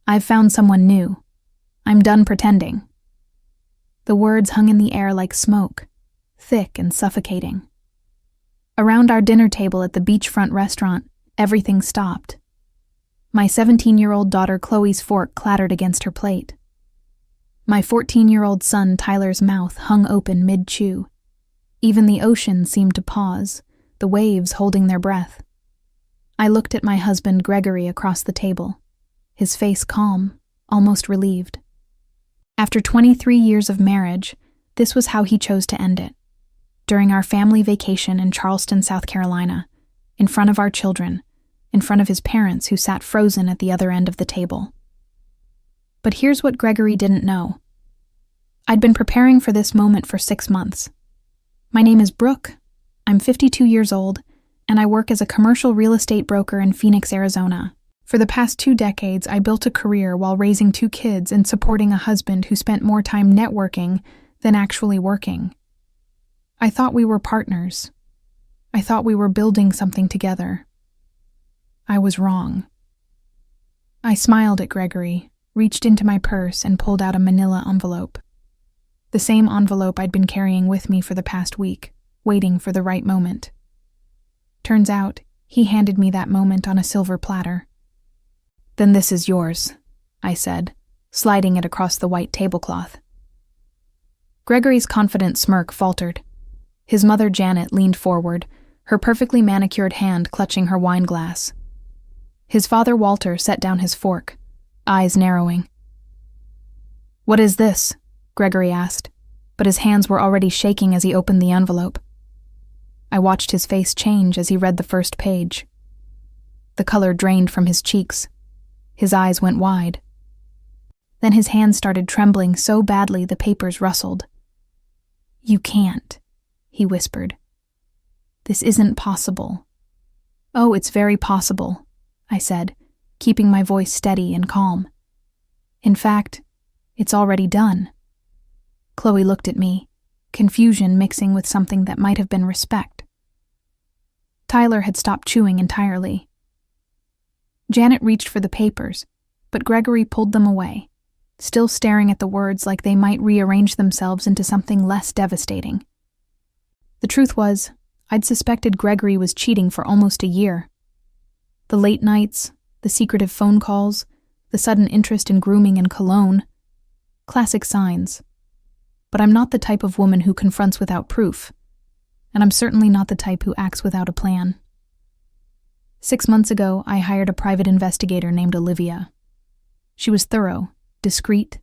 I've found someone new. I'm done pretending." The words hung in the air like smoke, thick and suffocating. Around our dinner table at the beachfront restaurant, everything stopped. My 17-year-old daughter Chloe's fork clattered against her plate. My 14-year-old son Tyler's mouth hung open mid-chew. Even the ocean seemed to pause, the waves holding their breath. I looked at my husband Gregory across the table, his face calm, almost relieved. After 23 years of marriage, this was how he chose to end it. During our family vacation in Charleston, South Carolina, in front of our children, in front of his parents who sat frozen at the other end of the table. But here's what Gregory didn't know. I'd been preparing for this moment for 6 months. My name is Brooke. I'm 52 years old, and I work as a commercial real estate broker in Phoenix, Arizona. For the past 2 decades, I built a career while raising 2 kids and supporting a husband who spent more time networking than actually working. I thought we were partners. I thought we were building something together. I was wrong. I smiled at Gregory, reached into my purse, and pulled out a manila envelope. The same envelope I'd been carrying with me for the past week, waiting for the right moment. Turns out, he handed me that moment on a silver platter. "Then this is yours," I said, sliding it across the white tablecloth. Gregory's confident smirk faltered. His mother Janet leaned forward, her perfectly manicured hand clutching her wine glass. His father Walter set down his fork, eyes narrowing. "What is this?" Gregory asked, but his hands were already shaking as he opened the envelope. I watched his face change as he read the first page. The color drained from his cheeks. His eyes went wide. Then his hands started trembling so badly the papers rustled. "You can't," he whispered. "This isn't possible." "Oh, it's very possible," I said, keeping my voice steady and calm. "In fact, it's already done." Chloe looked at me, confusion mixing with something that might have been respect. Tyler had stopped chewing entirely. Janet reached for the papers, but Gregory pulled them away, still staring at the words like they might rearrange themselves into something less devastating. The truth was, I'd suspected Gregory was cheating for almost a year. The late nights, the secretive phone calls, the sudden interest in grooming and cologne. Classic signs. But I'm not the type of woman who confronts without proof, and I'm certainly not the type who acts without a plan. 6 months ago, I hired a private investigator named Olivia. She was thorough, discreet,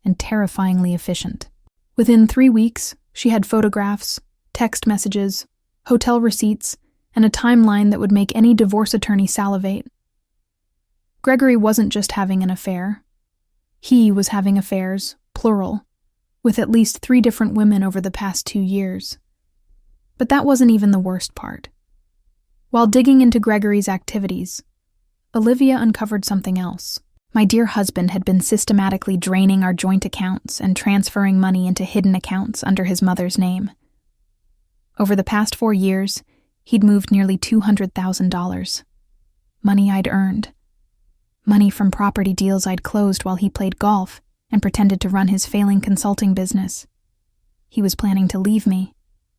and terrifyingly efficient. Within 3 weeks, she had photographs, text messages, hotel receipts, and a timeline that would make any divorce attorney salivate. Gregory wasn't just having an affair. He was having affairs, plural, with at least 3 different women over the past 2 years. But that wasn't even the worst part. While digging into Gregory's activities, Olivia uncovered something else. My dear husband had been systematically draining our joint accounts and transferring money into hidden accounts under his mother's name. Over the past 4 years, he'd moved nearly $200,000. Money I'd earned. Money from property deals I'd closed while he played golf and pretended to run his failing consulting business. He was planning to leave me.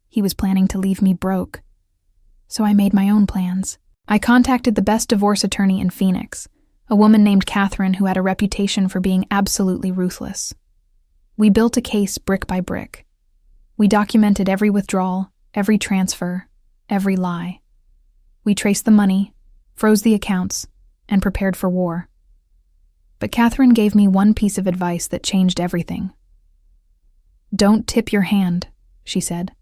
He was planning to leave me broke. So I made my own plans. I contacted the best divorce attorney in Phoenix, a woman named Catherine who had a reputation for being absolutely ruthless. We built a case brick by brick. We documented every withdrawal, every transfer, every lie. We traced the money, froze the accounts, and prepared for war. But Catherine gave me one piece of advice that changed everything. "Don't tip your hand," she said.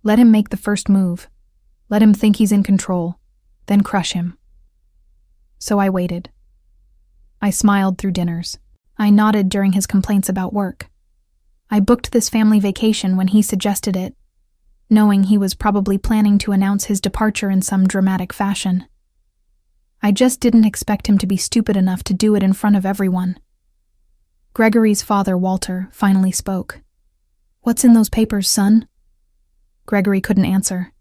"Let him make the first move. Let him think he's in control, then crush him." So I waited. I smiled through dinners. I nodded during his complaints about work. I booked this family vacation when he suggested it, knowing he was probably planning to announce his departure in some dramatic fashion. I just didn't expect him to be stupid enough to do it in front of everyone. Gregory's father, Walter, finally spoke. "What's in those papers, son?" Gregory couldn't answer.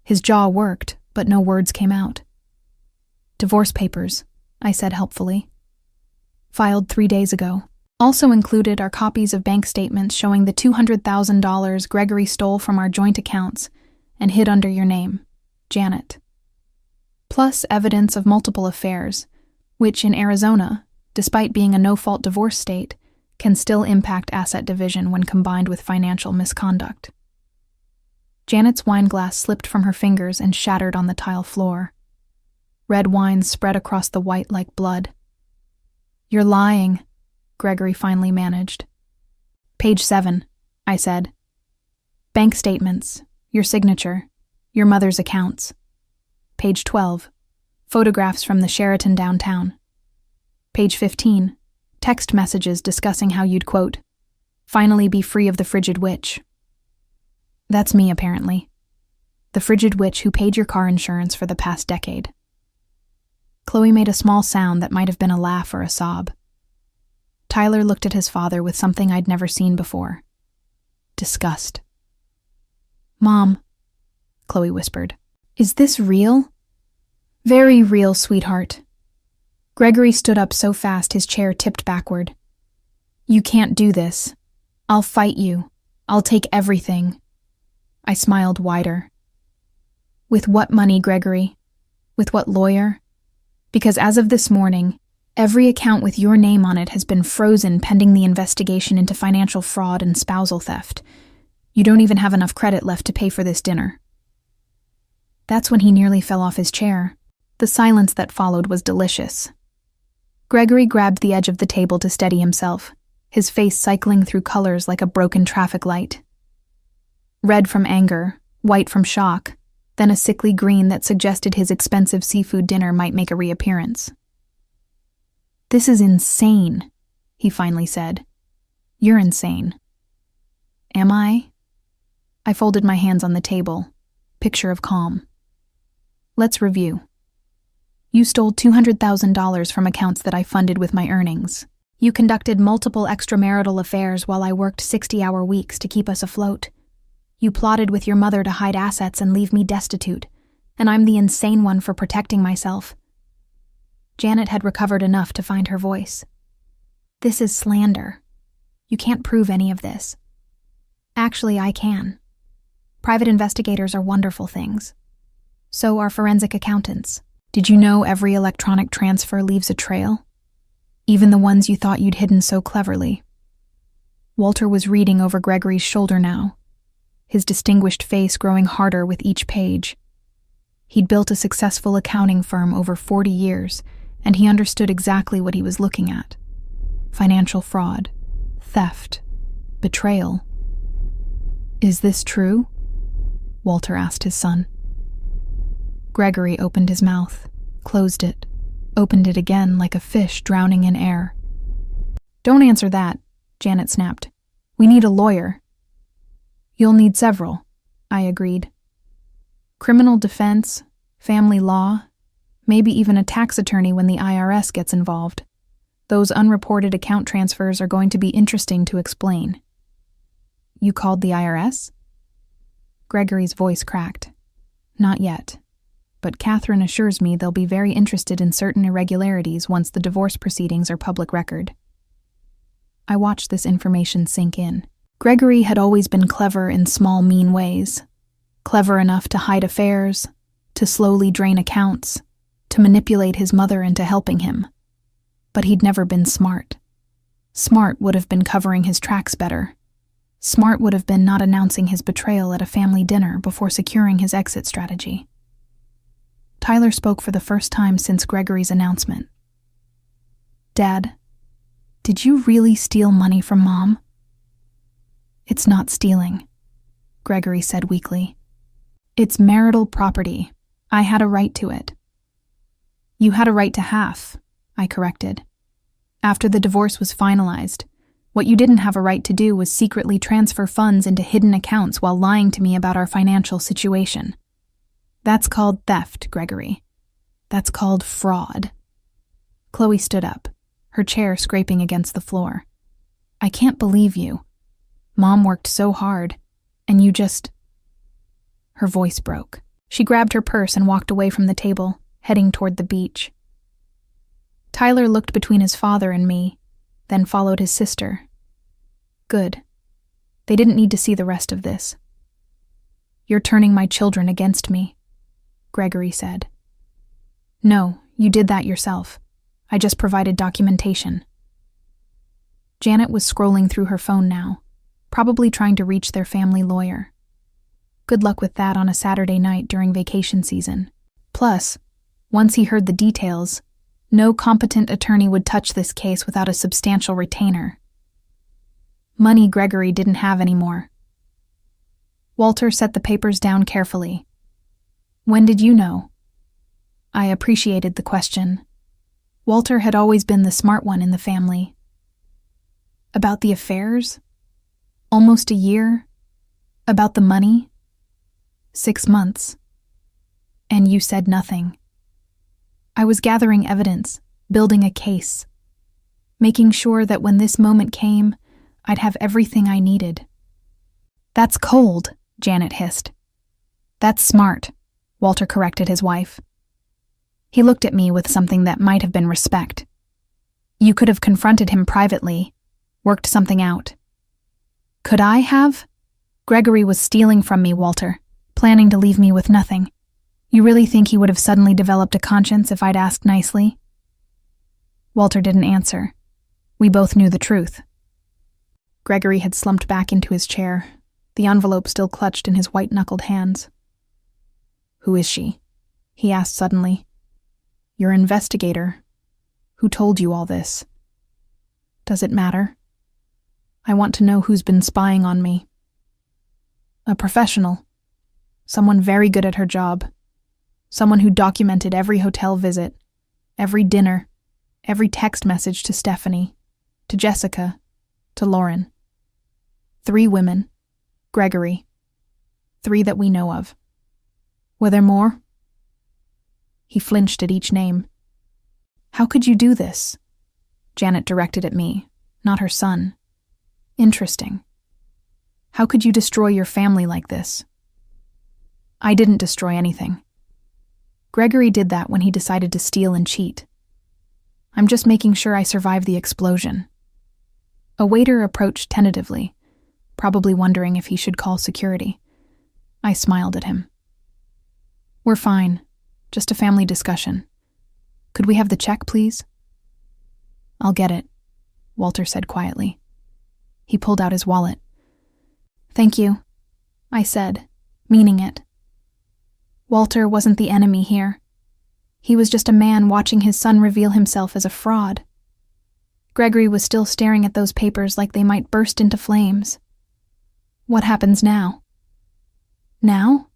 His jaw worked, but no words came out. "Divorce papers," I said helpfully. filed 3 days ago. Also included are copies of bank statements showing the $200,000 Gregory stole from our joint accounts and hid under your name, Janet. Plus evidence of multiple affairs, which in Arizona, despite being a no-fault divorce state, can still impact asset division when combined with financial misconduct. Janet's wine glass slipped from her fingers and shattered on the tile floor. Red wine spread across the white like blood. "You're lying," Gregory finally managed. "Page 7, I said. "Bank statements, your signature, your mother's accounts." Page 12, "Photographs from the Sheraton downtown." Page 15, "Text messages discussing how you'd, quote, finally be free of the frigid witch." That's me, apparently. The frigid witch who paid your car insurance for the past decade. Chloe made a small sound that might have been a laugh or a sob. Tyler looked at his father with something I'd never seen before. Disgust. "Mom," Chloe whispered, "is this real?" "Very real, sweetheart." Gregory stood up so fast his chair tipped backward. "You can't do this. I'll fight you. I'll take everything." I smiled wider. "With what money, Gregory? With what lawyer? Because as of this morning, every account with your name on it has been frozen pending the investigation into financial fraud and spousal theft. You don't even have enough credit left to pay for this dinner." That's when he nearly fell off his chair. The silence that followed was delicious. Gregory grabbed the edge of the table to steady himself, his face cycling through colors like a broken traffic light. Red from anger, white from shock, then a sickly green that suggested his expensive seafood dinner might make a reappearance. "This is insane," he finally said. "You're insane." "Am I?" I folded my hands on the table, picture of calm. "Let's review. You stole $200,000 from accounts that I funded with my earnings. You conducted multiple extramarital affairs while I worked 60-hour weeks to keep us afloat. You plotted with your mother to hide assets and leave me destitute, and I'm the insane one for protecting myself." Janet had recovered enough to find her voice. "This is slander. You can't prove any of this." "Actually, I can. Private investigators are wonderful things. So are forensic accountants. Did you know every electronic transfer leaves a trail? Even the ones you thought you'd hidden so cleverly." Walter was reading over Gregory's shoulder now, his distinguished face growing harder with each page. He'd built a successful accounting firm over 40 years, and he understood exactly what he was looking at. Financial fraud, theft, betrayal. "Is this true?" Walter asked his son. Gregory opened his mouth, closed it, opened it again like a fish drowning in air. "Don't answer that," Janet snapped. "We need a lawyer." "You'll need several," I agreed. "Criminal defense, family law, maybe even a tax attorney when the IRS gets involved. Those unreported account transfers are going to be interesting to explain." "You called the IRS?" Gregory's voice cracked. "Not yet. But Catherine assures me they'll be very interested in certain irregularities once the divorce proceedings are public record." I watched this information sink in. Gregory had always been clever in small, mean ways. Clever enough to hide affairs, to slowly drain accounts, to manipulate his mother into helping him. But he'd never been smart. Smart would have been covering his tracks better. Smart would have been not announcing his betrayal at a family dinner before securing his exit strategy. Tyler spoke for the first time since Gregory's announcement. "Dad, did you really steal money from Mom?" "It's not stealing," Gregory said weakly. "It's marital property. I had a right to it." "You had a right to half," I corrected. "After the divorce was finalized, what you didn't have a right to do was secretly transfer funds into hidden accounts while lying to me about our financial situation. That's called theft, Gregory. That's called fraud." Chloe stood up, her chair scraping against the floor. "I can't believe you. Mom worked so hard, and you just..." Her voice broke. She grabbed her purse and walked away from the table, heading toward the beach. Tyler looked between his father and me, then followed his sister. Good. They didn't need to see the rest of this. You're turning my children against me, Gregory said. No, you did that yourself. I just provided documentation. Janet was scrolling through her phone now, probably trying to reach their family lawyer. Good luck with that on a Saturday night during vacation season. Plus, once he heard the details, no competent attorney would touch this case without a substantial retainer. Money Gregory didn't have anymore. Walter set the papers down carefully. When did you know? I appreciated the question. Walter had always been the smart one in the family. About the affairs? Almost a year? About the money? 6 months. And you said nothing. I was gathering evidence, building a case, making sure that when this moment came, I'd have everything I needed. That's cold, Janet hissed. That's smart, Walter corrected his wife. He looked at me with something that might have been respect. You could have confronted him privately, worked something out. Could I have? Gregory was stealing from me, Walter, planning to leave me with nothing. You really think he would have suddenly developed a conscience if I'd asked nicely? Walter didn't answer. We both knew the truth. Gregory had slumped back into his chair, the envelope still clutched in his white-knuckled hands. Who is she? He asked suddenly. Your investigator. Who told you all this? Does it matter? I want to know who's been spying on me. A professional. Someone very good at her job. Someone who documented every hotel visit, every dinner, every text message to Stephanie, to Jessica, to Lauren. 3 women. Gregory. 3 that we know of. Were there more? He flinched at each name. How could you do this? Janet directed at me, not her son. Interesting. How could you destroy your family like this? I didn't destroy anything. Gregory did that when he decided to steal and cheat. I'm just making sure I survived the explosion. A waiter approached tentatively, probably wondering if he should call security. I smiled at him. We're fine. Just a family discussion. Could we have the check, please? I'll get it, Walter said quietly. He pulled out his wallet. Thank you, I said, meaning it. Walter wasn't the enemy here. He was just a man watching his son reveal himself as a fraud. Gregory was still staring at those papers like they might burst into flames. What happens now? Now?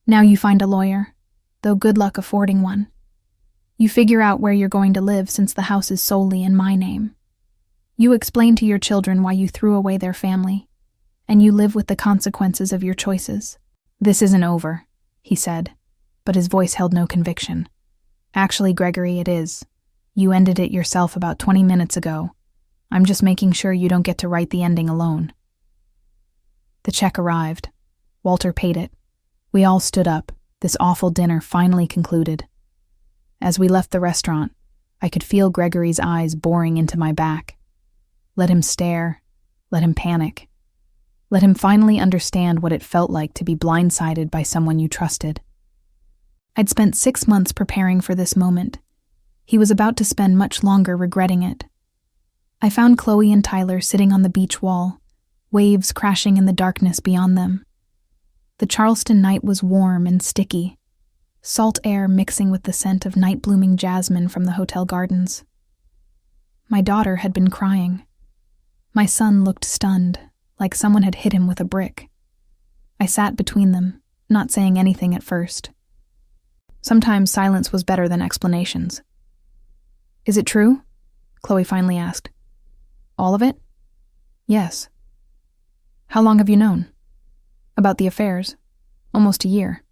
Now you find a lawyer, though good luck affording one. You figure out where you're going to live since the house is solely in my name. You explain to your children why you threw away their family, and you live with the consequences of your choices. This isn't over, he said, but his voice held no conviction. Actually, Gregory, it is. You ended it yourself about 20 minutes ago. I'm just making sure you don't get to write the ending alone. The check arrived. Walter paid it. We all stood up. This awful dinner finally concluded. As we left the restaurant, I could feel Gregory's eyes boring into my back. Let him stare. Let him panic. Let him finally understand what it felt like to be blindsided by someone you trusted. I'd spent 6 months preparing for this moment. He was about to spend much longer regretting it. I found Chloe and Tyler sitting on the beach wall, waves crashing in the darkness beyond them. The Charleston night was warm and sticky, salt air mixing with the scent of night-blooming jasmine from the hotel gardens. My daughter had been crying. My son looked stunned, like someone had hit him with a brick. I sat between them, not saying anything at first. Sometimes silence was better than explanations. Is it true? Chloe finally asked. All of it? Yes. How long have you known? About the affairs? Almost a year.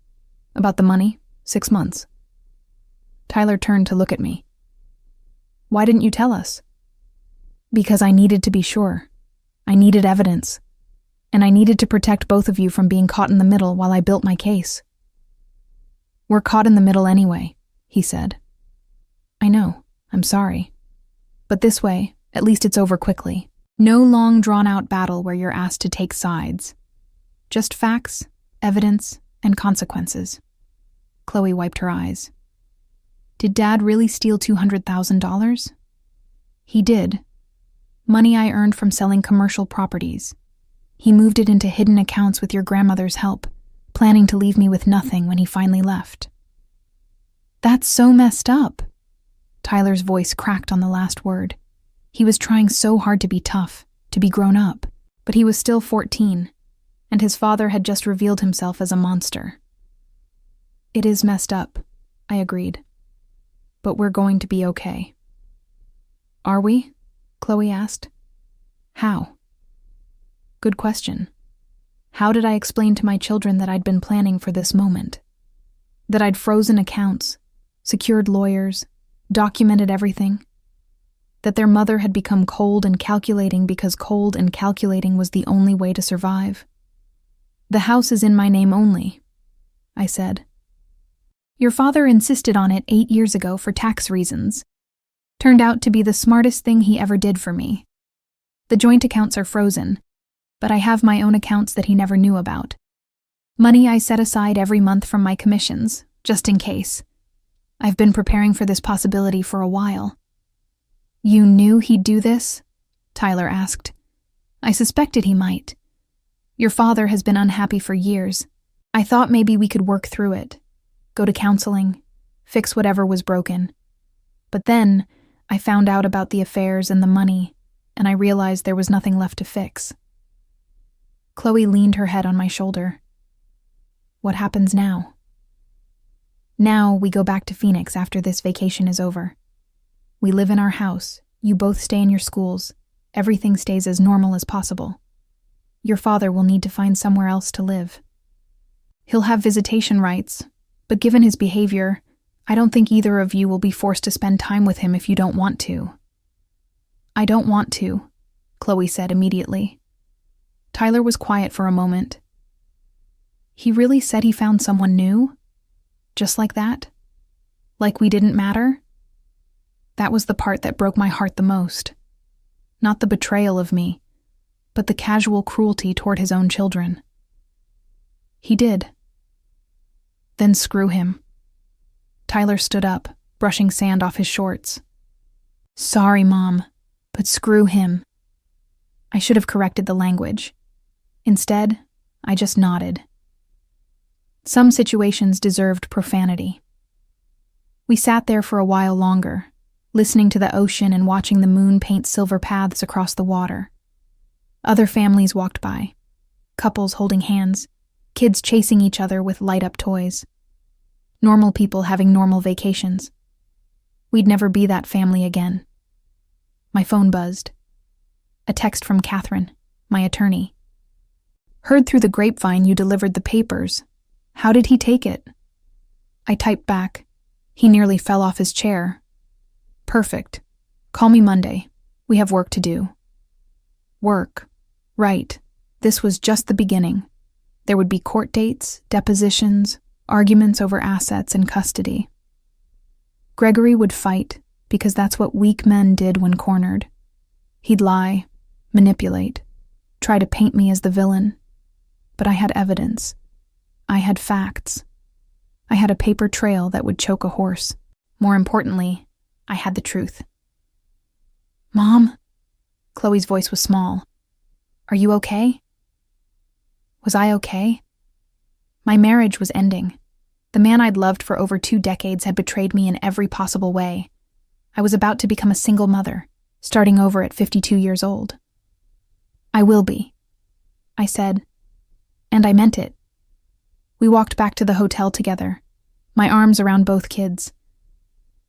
About the money? 6 months. Tyler turned to look at me. Why didn't you tell us? Because I needed to be sure. I needed evidence. And I needed to protect both of you from being caught in the middle while I built my case. We're caught in the middle anyway, he said. I know, I'm sorry. But this way, at least it's over quickly. No long drawn-out battle where you're asked to take sides. Just facts, evidence, and consequences. Chloe wiped her eyes. Did Dad really steal $200,000? He did. Money I earned from selling commercial properties. He moved it into hidden accounts with your grandmother's help, planning to leave me with nothing when he finally left. That's so messed up. Tyler's voice cracked on the last word. He was trying so hard to be tough, to be grown up, but he was still 14, and his father had just revealed himself as a monster. It is messed up, I agreed. But we're going to be okay. Are we? Chloe asked. How? Good question. How did I explain to my children that I'd been planning for this moment? That I'd frozen accounts, secured lawyers, documented everything? That their mother had become cold and calculating because cold and calculating was the only way to survive? The house is in my name only, I said. Your father insisted on it 8 years ago for tax reasons. Turned out to be the smartest thing he ever did for me. The joint accounts are frozen, but I have my own accounts that he never knew about. Money I set aside every month from my commissions, just in case. I've been preparing for this possibility for a while. You knew he'd do this? Tyler asked. I suspected he might. Your father has been unhappy for years. I thought maybe we could work through it. Go to counseling, fix whatever was broken. But then, I found out about the affairs and the money, and I realized there was nothing left to fix. Chloe leaned her head on my shoulder. What happens now? Now we go back to Phoenix after this vacation is over. We live in our house, you both stay in your schools, everything stays as normal as possible. Your father will need to find somewhere else to live. He'll have visitation rights, but given his behavior, I don't think either of you will be forced to spend time with him if you don't want to. I don't want to, Chloe said immediately. Tyler was quiet for a moment. He really said he found someone new? Just like that? Like we didn't matter? That was the part that broke my heart the most. Not the betrayal of me, but the casual cruelty toward his own children. He did. Then screw him. Tyler stood up, brushing sand off his shorts. Sorry, Mom, but screw him. I should have corrected the language. Instead, I just nodded. Some situations deserved profanity. We sat there for a while longer, listening to the ocean and watching the moon paint silver paths across the water. Other families walked by, couples holding hands, kids chasing each other with light-up toys. Normal people having normal vacations. We'd never be that family again. My phone buzzed. A text from Catherine, my attorney. Heard through the grapevine you delivered the papers. How did he take it? I typed back. He nearly fell off his chair. Perfect. Call me Monday. We have work to do. Work. Right. This was just the beginning. There would be court dates, depositions, arguments over assets and custody. Gregory would fight, because that's what weak men did when cornered. He'd lie, manipulate, try to paint me as the villain. But I had evidence. I had facts. I had a paper trail that would choke a horse. More importantly, I had the truth. Mom? Chloe's voice was small. Are you okay? Was I okay? My marriage was ending. The man I'd loved for over 2 decades had betrayed me in every possible way. I was about to become a single mother, starting over at 52 years old. I will be, I said, and I meant it. We walked back to the hotel together, my arms around both kids.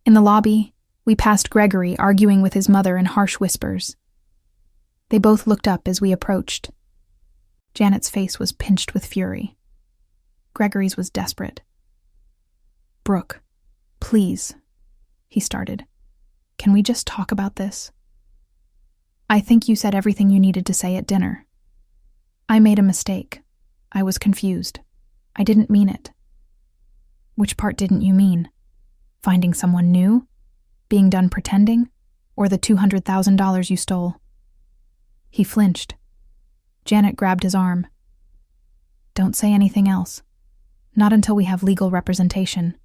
In the lobby, we passed Gregory arguing with his mother in harsh whispers. They both looked up as we approached. Janet's face was pinched with fury. Gregory's was desperate. Brooke, please, he started. Can we just talk about this? I think you said everything you needed to say at dinner. I made a mistake. I was confused. I didn't mean it. Which part didn't you mean? Finding someone new? Being done pretending, or the $200,000 you stole? He flinched. Janet grabbed his arm. Don't say anything else. Not until we have legal representation.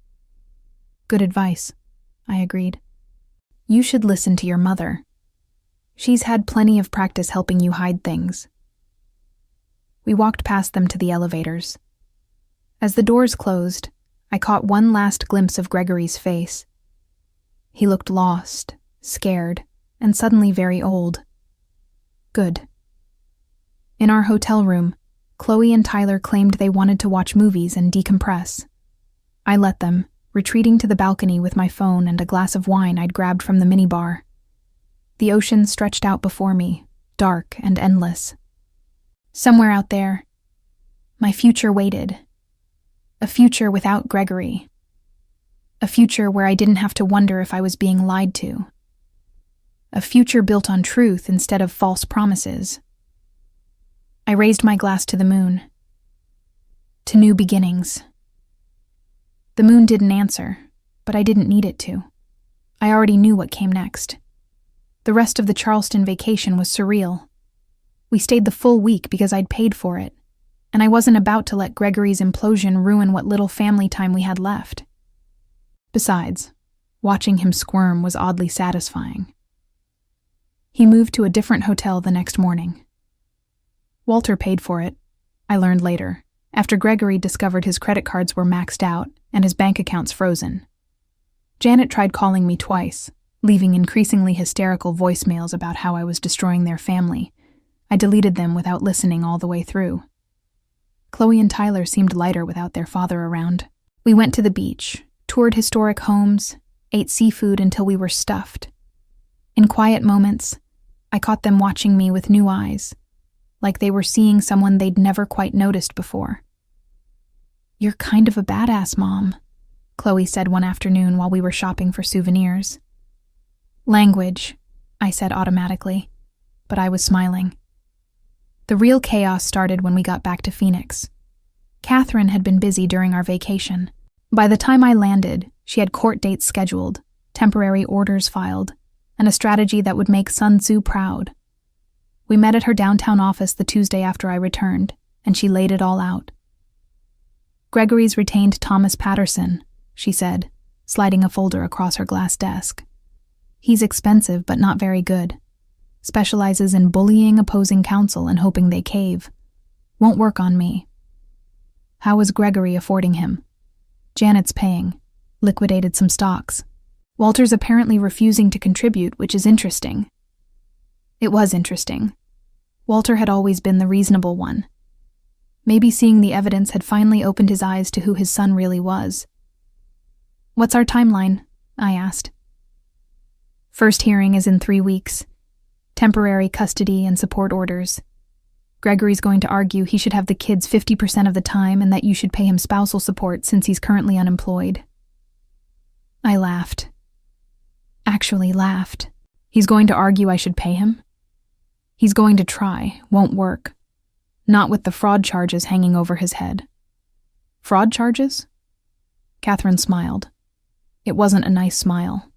Good advice, I agreed. You should listen to your mother. She's had plenty of practice helping you hide things. We walked past them to the elevators. As the doors closed, I caught one last glimpse of Gregory's face. He looked lost, scared, and suddenly very old. Good. In our hotel room, Chloe and Tyler claimed they wanted to watch movies and decompress. I let them, retreating to the balcony with my phone and a glass of wine I'd grabbed from the minibar. The ocean stretched out before me, dark and endless. Somewhere out there, my future waited. A future without Gregory. A future where I didn't have to wonder if I was being lied to. A future built on truth instead of false promises. I raised my glass to the moon. To new beginnings. The moon didn't answer, but I didn't need it to. I already knew what came next. The rest of the Charleston vacation was surreal. We stayed the full week because I'd paid for it, and I wasn't about to let Gregory's implosion ruin what little family time we had left. Besides, watching him squirm was oddly satisfying. He moved to a different hotel the next morning. Walter paid for it, I learned later, after Gregory discovered his credit cards were maxed out and his bank accounts frozen. Janet tried calling me twice, leaving increasingly hysterical voicemails about how I was destroying their family. I deleted them without listening all the way through. Chloe and Tyler seemed lighter without their father around. We went to the beach, toured historic homes, ate seafood until we were stuffed. In quiet moments, I caught them watching me with new eyes, like they were seeing someone they'd never quite noticed before. You're kind of a badass, Mom, Chloe said one afternoon while we were shopping for souvenirs. Language, I said automatically, but I was smiling. The real chaos started when we got back to Phoenix. Catherine had been busy during our vacation. By the time I landed, she had court dates scheduled, temporary orders filed, and a strategy that would make Sun Tzu proud. We met at her downtown office the Tuesday after I returned, and she laid it all out. Gregory's retained Thomas Patterson, she said, sliding a folder across her glass desk. He's expensive but not very good. Specializes in bullying opposing counsel and hoping they cave. Won't work on me. How is Gregory affording him? Janet's paying. Liquidated some stocks. Walter's apparently refusing to contribute, which is interesting. It was interesting. Walter had always been the reasonable one. Maybe seeing the evidence had finally opened his eyes to who his son really was. What's our timeline? I asked. First hearing is in 3 weeks. Temporary custody and support orders. Gregory's going to argue he should have the kids 50% of the time and that you should pay him spousal support since he's currently unemployed. I laughed. Actually laughed. He's going to argue I should pay him? He's going to try, won't work. Not with the fraud charges hanging over his head. Fraud charges? Catherine smiled. It wasn't a nice smile.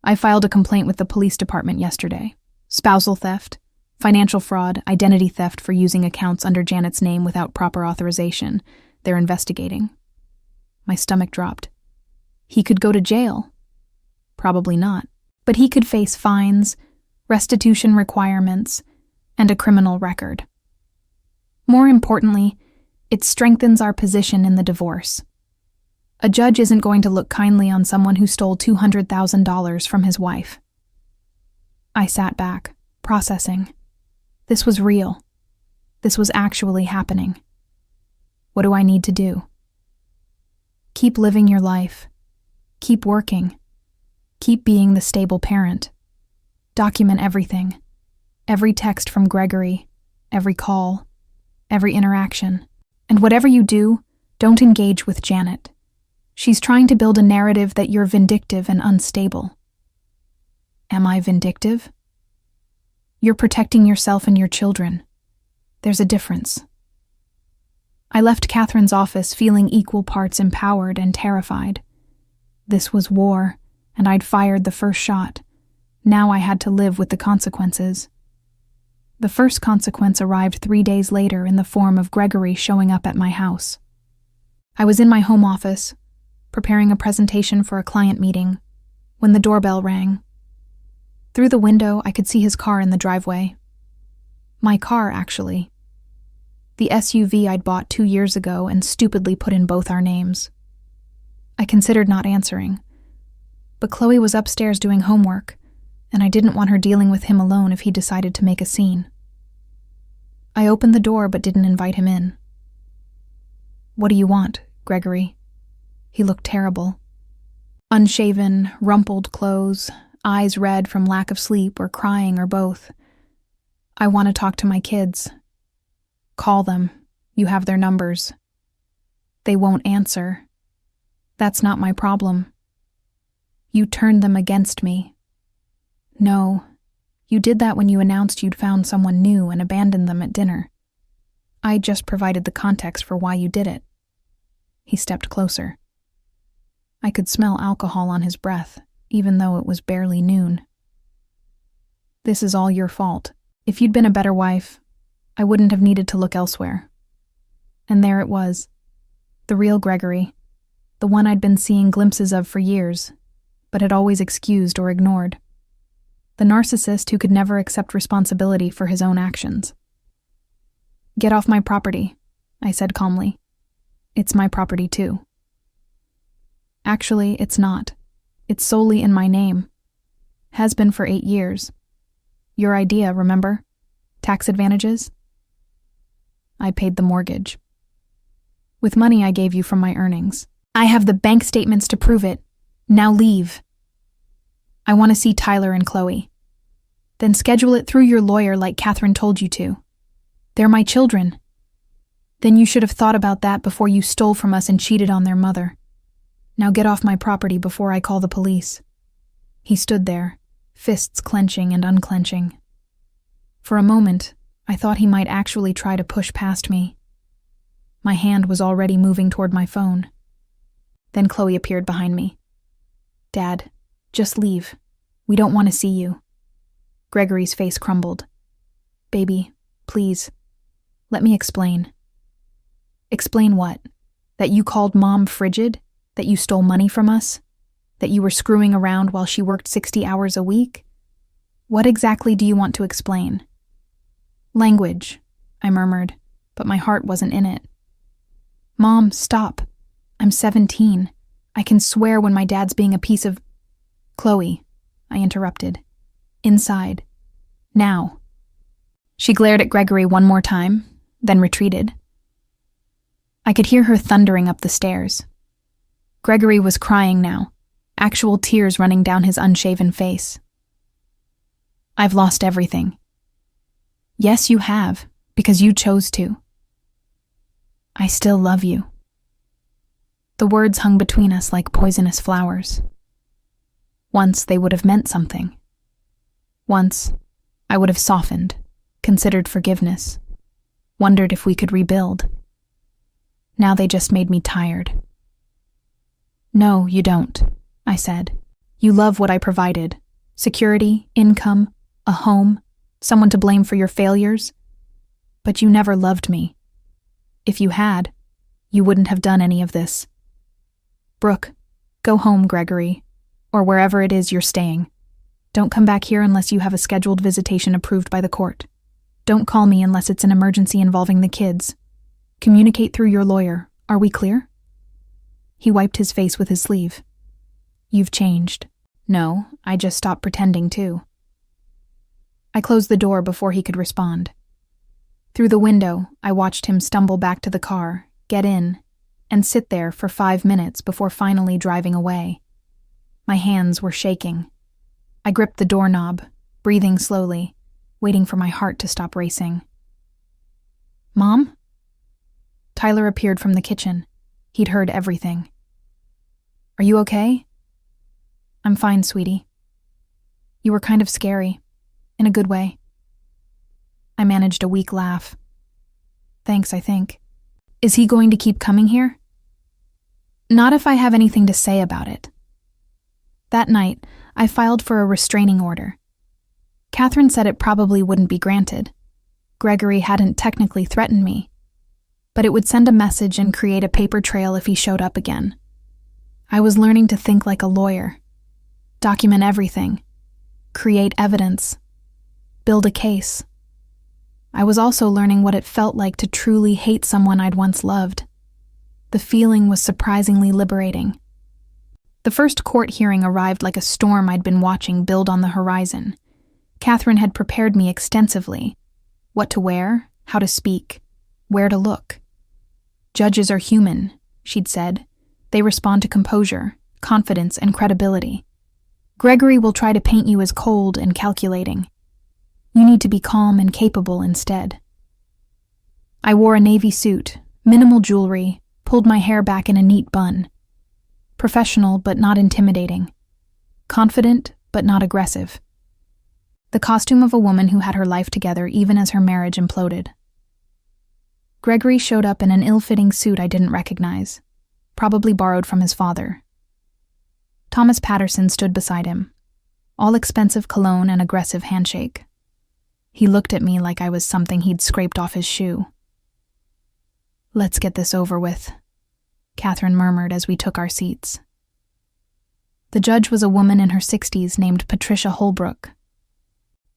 I filed a complaint with the police department yesterday. Spousal theft, financial fraud, identity theft for using accounts under Janet's name without proper authorization. They're investigating. My stomach dropped. He could go to jail. Probably not. But he could face fines, restitution requirements, and a criminal record. More importantly, it strengthens our position in the divorce. A judge isn't going to look kindly on someone who stole $200,000 from his wife. I sat back, processing. This was real. This was actually happening. What do I need to do? Keep living your life. Keep working. Keep being the stable parent. Document everything. Every text from Gregory, every call, every interaction. And whatever you do, don't engage with Janet. She's trying to build a narrative that you're vindictive and unstable. Am I vindictive? You're protecting yourself and your children. There's a difference. I left Catherine's office feeling equal parts empowered and terrified. This was war, and I'd fired the first shot. Now I had to live with the consequences. The first consequence arrived 3 days later in the form of Gregory showing up at my house. I was in my home office, preparing a presentation for a client meeting, when the doorbell rang. Through the window, I could see his car in the driveway. My car, actually. The SUV I'd bought 2 years ago and stupidly put in both our names. I considered not answering, but Chloe was upstairs doing homework, and I didn't want her dealing with him alone if he decided to make a scene. I opened the door but didn't invite him in. "What do you want, Gregory?" He looked terrible. Unshaven, rumpled clothes, eyes red from lack of sleep or crying or both. "I want to talk to my kids." "Call them. You have their numbers." "They won't answer." "That's not my problem." "You turned them against me." "No. You did that when you announced you'd found someone new and abandoned them at dinner. I just provided the context for why you did it." He stepped closer. I could smell alcohol on his breath, even though it was barely noon. "This is all your fault. If you'd been a better wife, I wouldn't have needed to look elsewhere." And there it was. The real Gregory. The one I'd been seeing glimpses of for years, but had always excused or ignored. The narcissist who could never accept responsibility for his own actions. "Get off my property," I said calmly. "It's my property too." "Actually, it's not. It's solely in my name. Has been for 8 years. Your idea, remember? Tax advantages?" "I paid the mortgage. With money I gave you from my earnings. I have the bank statements to prove it. Now leave. I want to see Tyler and Chloe. Then schedule it through your lawyer like Catherine told you to. They're my children. Then you should have thought about that before you stole from us and cheated on their mother. Now get off my property before I call the police." He stood there, fists clenching and unclenching. For a moment, I thought he might actually try to push past me. My hand was already moving toward my phone. Then Chloe appeared behind me. "Dad, just leave. We don't want to see you." Gregory's face crumbled. "Baby, please, let me explain." "Explain what? That you called Mom frigid? That you stole money from us? That you were screwing around while she worked 60 hours a week? What exactly do you want to explain?" "Language," I murmured, but my heart wasn't in it. "Mom, stop. I'm 17. I can swear when my dad's being a piece of—" "Chloe," I interrupted. "Inside. Now." She glared at Gregory one more time, then retreated. I could hear her thundering up the stairs. Gregory was crying now, actual tears running down his unshaven face. "I've lost everything." "Yes, you have, because you chose to." "I still love you." The words hung between us like poisonous flowers. Once they would have meant something. Once, I would have softened, considered forgiveness, wondered if we could rebuild. Now they just made me tired. "No, you don't," I said. "You love what I provided. Security, income, a home, someone to blame for your failures. But you never loved me. If you had, you wouldn't have done any of this. Brooke, go home, Gregory, or wherever it is you're staying. Don't come back here unless you have a scheduled visitation approved by the court. Don't call me unless it's an emergency involving the kids. Communicate through your lawyer. Are we clear?" He wiped his face with his sleeve. "You've changed." "No, I just stopped pretending too." I closed the door before he could respond. Through the window, I watched him stumble back to the car, get in, and sit there for 5 minutes before finally driving away. My hands were shaking. I gripped the doorknob, breathing slowly, waiting for my heart to stop racing. "Mom?" Tyler appeared from the kitchen. He'd heard everything. "Are you okay?" "I'm fine, sweetie." "You were kind of scary, in a good way." I managed a weak laugh. "Thanks, I think. Is he going to keep coming here?" "Not if I have anything to say about it." That night, I filed for a restraining order. Catherine said it probably wouldn't be granted. Gregory hadn't technically threatened me, but it would send a message and create a paper trail if he showed up again. I was learning to think like a lawyer, document everything, create evidence, build a case. I was also learning what it felt like to truly hate someone I'd once loved. The feeling was surprisingly liberating. The first court hearing arrived like a storm I'd been watching build on the horizon. Catherine had prepared me extensively. What to wear, how to speak, where to look. Judges are human, she'd said. They respond to composure, confidence, and credibility. Gregory will try to paint you as cold and calculating. You need to be calm and capable instead. I wore a navy suit, minimal jewelry, pulled my hair back in a neat bun. Professional but not intimidating. Confident but not aggressive. The costume of a woman who had her life together even as her marriage imploded. Gregory showed up in an ill-fitting suit I didn't recognize, probably borrowed from his father. Thomas Patterson stood beside him, all-expensive cologne and aggressive handshake. He looked at me like I was something he'd scraped off his shoe. "Let's get this over with," Catherine murmured as we took our seats. The judge was a woman in her 60s named Patricia Holbrook.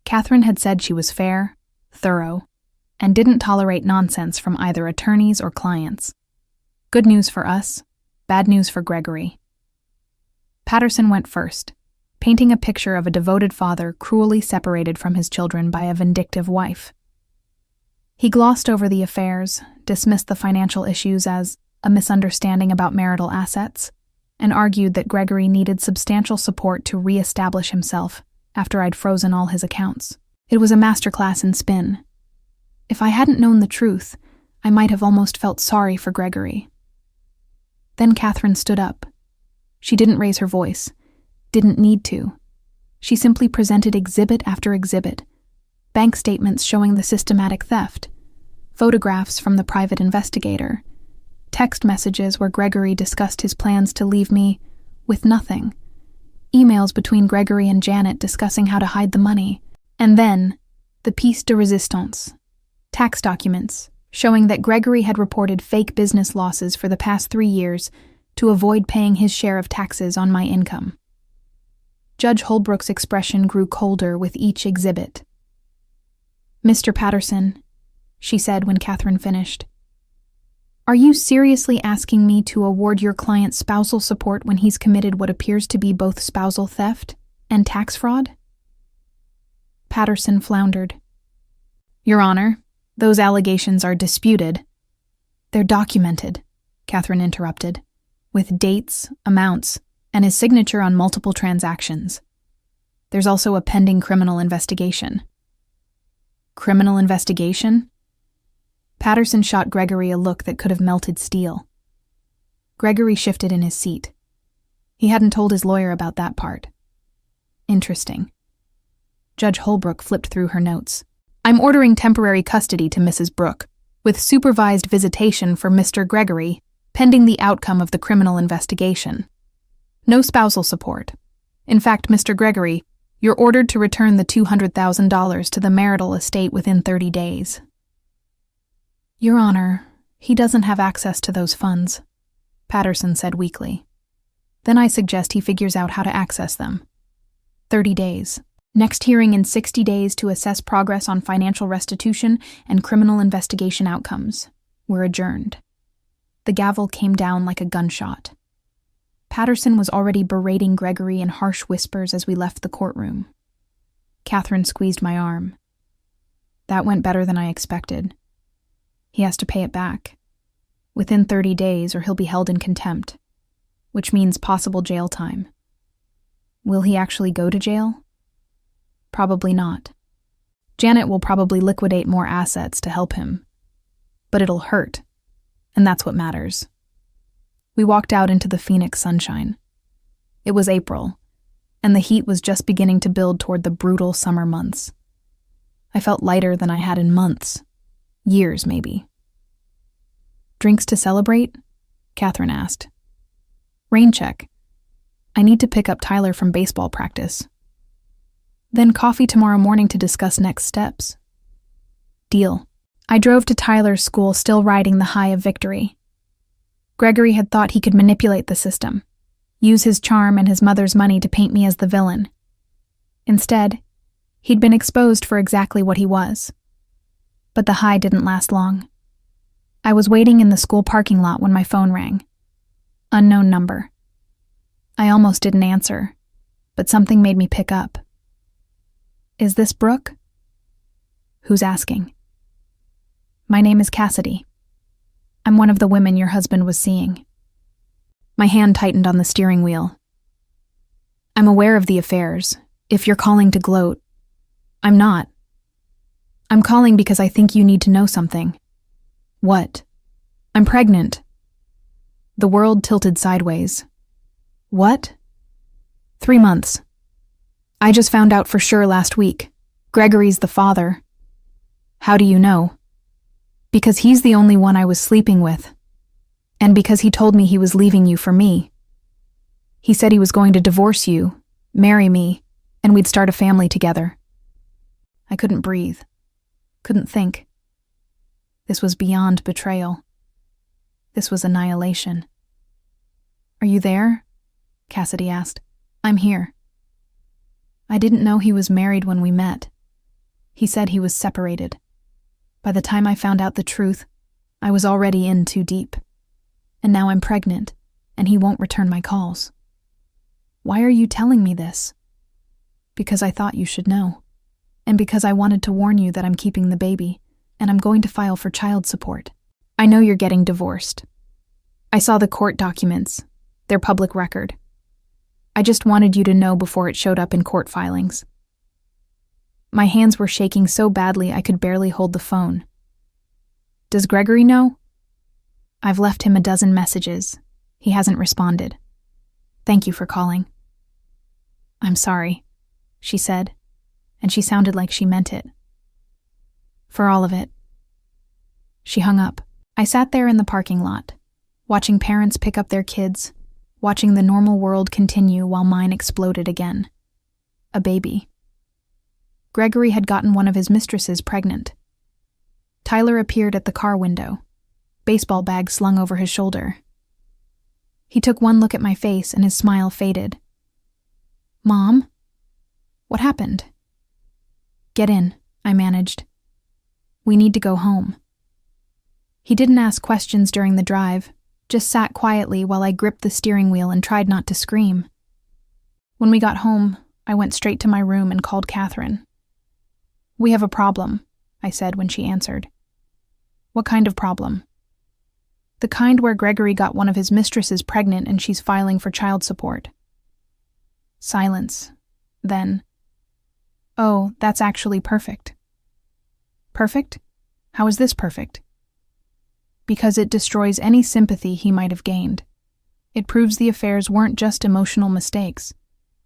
Catherine had said she was fair, thorough, and didn't tolerate nonsense from either attorneys or clients. Good news for us, bad news for Gregory. Patterson went first, painting a picture of a devoted father cruelly separated from his children by a vindictive wife. He glossed over the affairs, dismissed the financial issues as a misunderstanding about marital assets, and argued that Gregory needed substantial support to re-establish himself after I'd frozen all his accounts. It was a masterclass in spin. If I hadn't known the truth, I might have almost felt sorry for Gregory. Then Catherine stood up. She didn't raise her voice, didn't need to. She simply presented exhibit after exhibit, bank statements showing the systematic theft, photographs from the private investigator, text messages where Gregory discussed his plans to leave me with nothing, emails between Gregory and Janet discussing how to hide the money, and then the pièce de résistance, tax documents showing that Gregory had reported fake business losses for the past 3 years to avoid paying his share of taxes on my income. Judge Holbrook's expression grew colder with each exhibit. "Mr. Patterson," she said when Catherine finished, "are you seriously asking me to award your client spousal support when he's committed what appears to be both spousal theft and tax fraud?" Patterson floundered. "Your Honor, those allegations are disputed." "They're documented," Catherine interrupted, "with dates, amounts, and his signature on multiple transactions. There's also a pending criminal investigation." "Criminal investigation?" Patterson shot Gregory a look that could have melted steel. Gregory shifted in his seat. He hadn't told his lawyer about that part. Interesting. Judge Holbrook flipped through her notes. "I'm ordering temporary custody to Mrs. Brooke, with supervised visitation for Mr. Gregory, pending the outcome of the criminal investigation. No spousal support. In fact, Mr. Gregory, you're ordered to return the $200,000 to the marital estate within 30 days. "Your Honor, he doesn't have access to those funds," Patterson said weakly. "Then I suggest he figures out how to access them. 30 days. Next hearing in 60 days to assess progress on financial restitution and criminal investigation outcomes. We're adjourned." The gavel came down like a gunshot. Patterson was already berating Gregory in harsh whispers as we left the courtroom. Catherine squeezed my arm. "That went better than I expected. He has to pay it back. Within 30 days or he'll be held in contempt, which means possible jail time. Will he actually go to jail? Probably not. Janet will probably liquidate more assets to help him. But it'll hurt, and that's what matters." We walked out into the Phoenix sunshine. It was April, and the heat was just beginning to build toward the brutal summer months. I felt lighter than I had in months. Years, maybe. "Drinks to celebrate?" Catherine asked. "Rain check." I need to pick up Tyler from baseball practice. Then coffee tomorrow morning to discuss next steps. Deal. I drove to Tyler's school, still riding the high of victory. Gregory had thought he could manipulate the system, use his charm and his mother's money to paint me as the villain. Instead, he'd been exposed for exactly what he was. But the high didn't last long. I was waiting in the school parking lot when my phone rang. Unknown number. I almost didn't answer, but something made me pick up. Is this Brooke? Who's asking? My name is Cassidy. I'm one of the women your husband was seeing. My hand tightened on the steering wheel. I'm aware of the affairs. If you're calling to gloat, I'm not. I'm calling because I think you need to know something. What? I'm pregnant. The world tilted sideways. What? 3 months. I just found out for sure last week. Gregory's the father. How do you know? Because he's the only one I was sleeping with. And because he told me he was leaving you for me. He said he was going to divorce you, marry me, and we'd start a family together. I couldn't breathe. Couldn't think. This was beyond betrayal. This was annihilation. Are you there? Cassidy asked. I'm here. I didn't know he was married when we met. He said he was separated. By the time I found out the truth, I was already in too deep. And now I'm pregnant, and he won't return my calls. Why are you telling me this? Because I thought you should know. And because I wanted to warn you that I'm keeping the baby, and I'm going to file for child support. I know you're getting divorced. I saw the court documents. They're public record. I just wanted you to know before it showed up in court filings. My hands were shaking so badly I could barely hold the phone. Does Gregory know? I've left him a dozen messages. He hasn't responded. Thank you for calling. I'm sorry, she said, and she sounded like she meant it. For all of it. She hung up. I sat there in the parking lot, watching parents pick up their kids, watching the normal world continue while mine exploded again. A baby. Gregory had gotten one of his mistresses pregnant. Tyler appeared at the car window, baseball bag slung over his shoulder. He took one look at my face and his smile faded. Mom? What happened? Get in, I managed. We need to go home. He didn't ask questions during the drive, just sat quietly while I gripped the steering wheel and tried not to scream. When we got home, I went straight to my room and called Catherine. We have a problem, I said when she answered. What kind of problem? The kind where Gregory got one of his mistresses pregnant and she's filing for child support. Silence. Then, oh, that's actually perfect. Perfect? How is this perfect? Because it destroys any sympathy he might have gained. It proves the affairs weren't just emotional mistakes.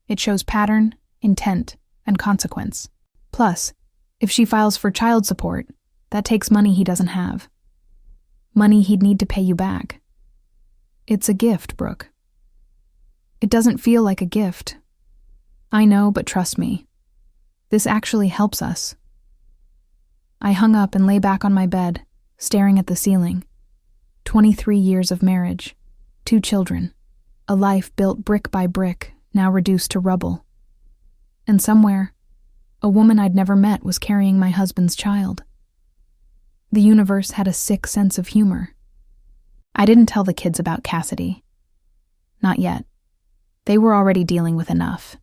It shows pattern, intent, and consequence. Plus, if she files for child support, that takes money he doesn't have. Money he'd need to pay you back. It's a gift, Brooke. It doesn't feel like a gift. I know, but trust me. This actually helps us. I hung up and lay back on my bed, staring at the ceiling. 23 years of marriage, 2 children, a life built brick by brick, now reduced to rubble. And somewhere, a woman I'd never met was carrying my husband's child. The universe had a sick sense of humor. I didn't tell the kids about Cassidy. Not yet. They were already dealing with enough.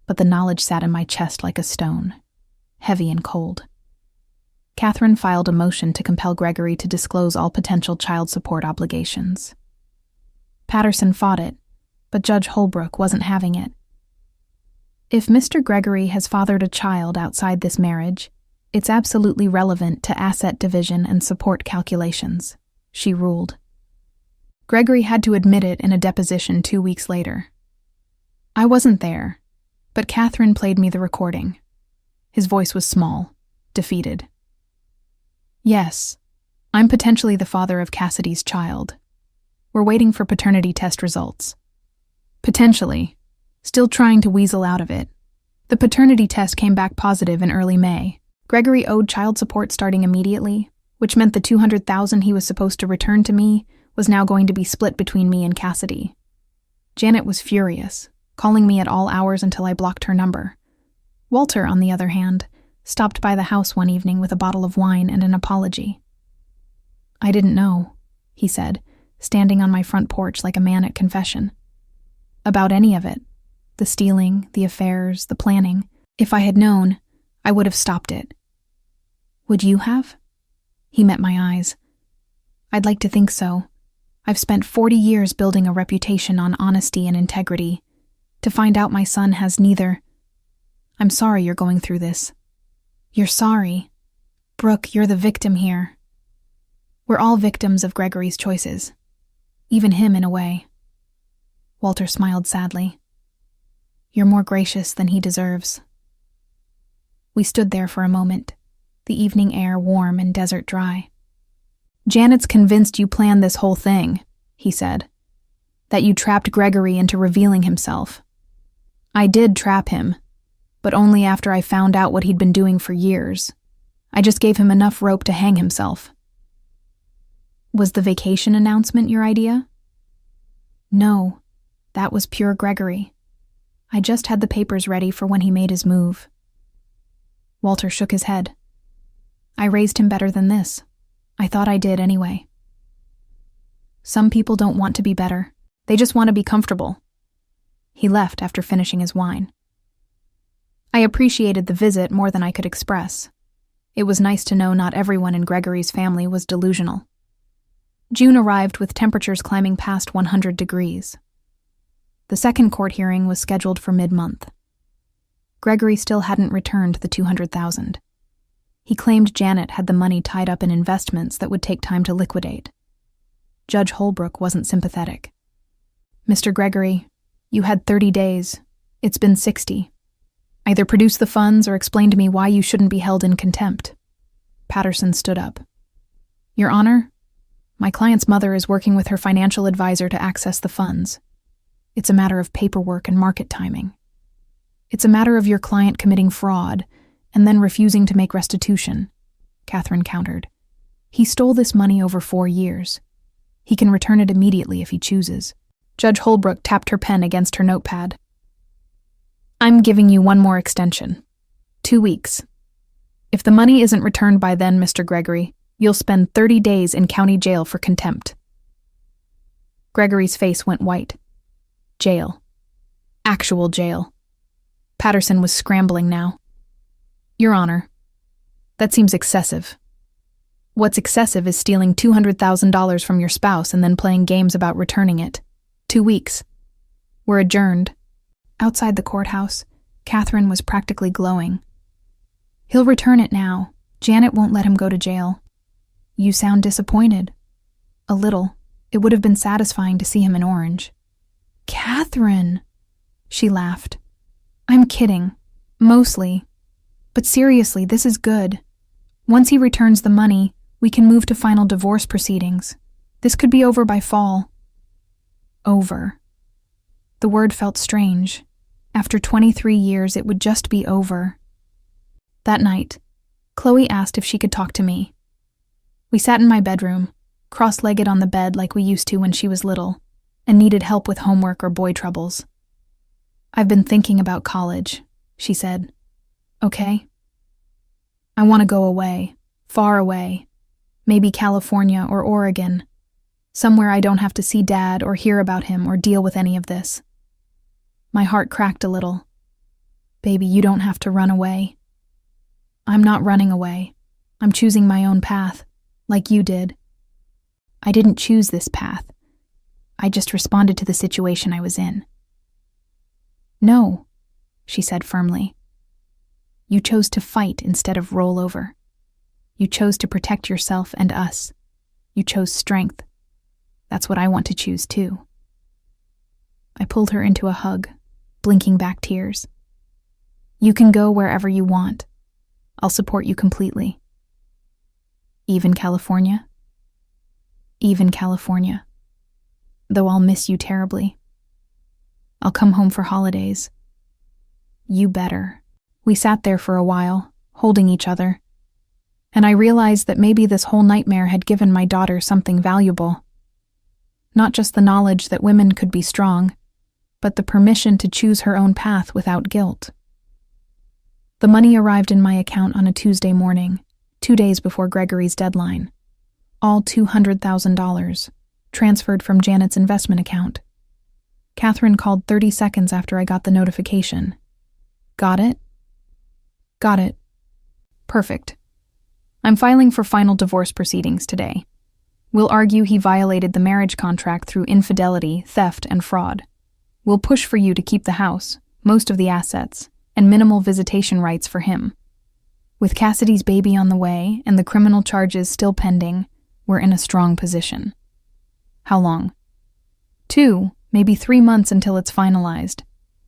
But the knowledge sat in my chest like a stone, heavy and cold. Catherine filed a motion to compel Gregory to disclose all potential child support obligations. Patterson fought it, but Judge Holbrook wasn't having it. If Mr. Gregory has fathered a child outside this marriage, it's absolutely relevant to asset division and support calculations, she ruled. Gregory had to admit it in a deposition 2 weeks later. I wasn't there, but Catherine played me the recording. His voice was small, defeated. Yes, I'm potentially the father of Cassidy's child. We're waiting for paternity test results. Potentially. Still trying to weasel out of it. The paternity test came back positive in early May. Gregory owed child support starting immediately, which meant the $200,000 he was supposed to return to me was now going to be split between me and Cassidy. Janet was furious, calling me at all hours until I blocked her number. Walter, on the other hand, stopped by the house one evening with a bottle of wine and an apology. "I didn't know," he said, standing on my front porch like a man at confession. "About any of it. The stealing, the affairs, the planning. If I had known, I would have stopped it." "Would you have?" He met my eyes. "I'd like to think so. I've spent 40 years building a reputation on honesty and integrity. To find out my son has neither. I'm sorry you're going through this." "You're sorry? Brooke, you're the victim here." "We're all victims of Gregory's choices. Even him in a way." Walter smiled sadly. "You're more gracious than he deserves." We stood there for a moment, the evening air warm and desert dry. "Janet's convinced you planned this whole thing," he said. "That you trapped Gregory into revealing himself. I did trap him, but only after I found out what he'd been doing for years. I just gave him enough rope to hang himself." "Was the vacation announcement your idea?" "No, that was pure Gregory. I just had the papers ready for when he made his move." Walter shook his head. "I raised him better than this. I thought I did anyway." "Some people don't want to be better. They just want to be comfortable." He left after finishing his wine. I appreciated the visit more than I could express. It was nice to know not everyone in Gregory's family was delusional. June arrived with temperatures climbing past 100 degrees. The second court hearing was scheduled for mid-month. Gregory still hadn't returned the $200,000. He claimed Janet had the money tied up in investments that would take time to liquidate. Judge Holbrook wasn't sympathetic. "Mr. Gregory, you had 30 days. It's been 60. Either produce the funds or explain to me why you shouldn't be held in contempt." Patterson stood up. "Your Honor, my client's mother is working with her financial advisor to access the funds. It's a matter of paperwork and market timing. It's a matter of your client committing fraud and then refusing to make restitution," Catherine countered. "He stole this money over 4 years. He can return it immediately if he chooses." Judge Holbrook tapped her pen against her notepad. "I'm giving you one more extension. 2 weeks. If the money isn't returned by then, Mr. Gregory, you'll spend 30 days in county jail for contempt." Gregory's face went white. Jail. Actual jail. Patterson was scrambling now. "Your Honor, that seems excessive. What's excessive is stealing $200,000 from your spouse and then playing games about returning it. 2 weeks. We're adjourned." Outside the courthouse, Catherine was practically glowing. "He'll return it now. Janet won't let him go to jail." "You sound disappointed." "A little. It would have been satisfying to see him in orange." "Catherine!" She laughed. "I'm kidding. Mostly. But seriously, this is good. Once he returns the money, we can move to final divorce proceedings. This could be over by fall." Over. The word felt strange. After 23 years, it would just be over. That night, Chloe asked if she could talk to me. We sat in my bedroom, cross-legged on the bed like we used to when she was little, and needed help with homework or boy troubles. "I've been thinking about college," she said. "Okay?" "I want to go away, far away. Maybe California or Oregon. Somewhere I don't have to see Dad or hear about him or deal with any of this." My heart cracked a little. "Baby, you don't have to run away." "I'm not running away. I'm choosing my own path, like you did." "I didn't choose this path. I just responded to the situation I was in." "No," she said firmly. "You chose to fight instead of roll over. You chose to protect yourself and us. You chose strength. That's what I want to choose too." I pulled her into a hug, blinking back tears. "You can go wherever you want. I'll support you completely." "Even California?" "Even California. Though I'll miss you terribly." I'll come home for holidays." "You better." We sat there for a while, holding each other, and I realized that maybe this whole nightmare had given my daughter something valuable. Not just the knowledge that women could be strong, but the permission to choose her own path without guilt. The money arrived in my account on a Tuesday morning, 2 days before Gregory's deadline. All $200,000, transferred from Janet's investment account. Catherine called 30 seconds after I got the notification. "Got it?" "Got it." "Perfect. I'm filing for final divorce proceedings today. We'll argue he violated the marriage contract through infidelity, theft, and fraud. We'll push for you to keep the house, most of the assets, and minimal visitation rights for him. With Cassidy's baby on the way and the criminal charges still pending, we're in a strong position." "How long?" 2, maybe 3 months until it's finalized.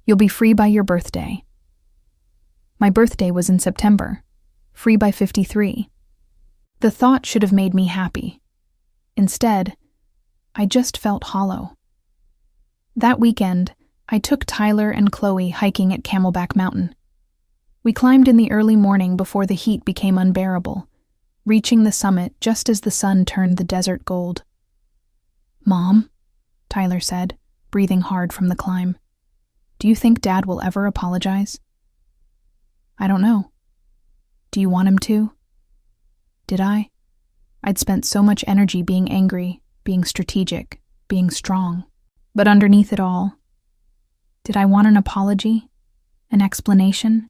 You'll be free by your birthday." My birthday was in September, free by 53. The thought should have made me happy. Instead, I just felt hollow. That weekend, I took Tyler and Chloe hiking at Camelback Mountain. We climbed in the early morning before the heat became unbearable, reaching the summit just as the sun turned the desert gold. "Mom," Tyler said, breathing hard from the climb, "do you think Dad will ever apologize?" "I don't know. Do you want him to?" Did I? I'd spent so much energy being angry, being strategic, being strong. But underneath it all, did I want an apology? An explanation?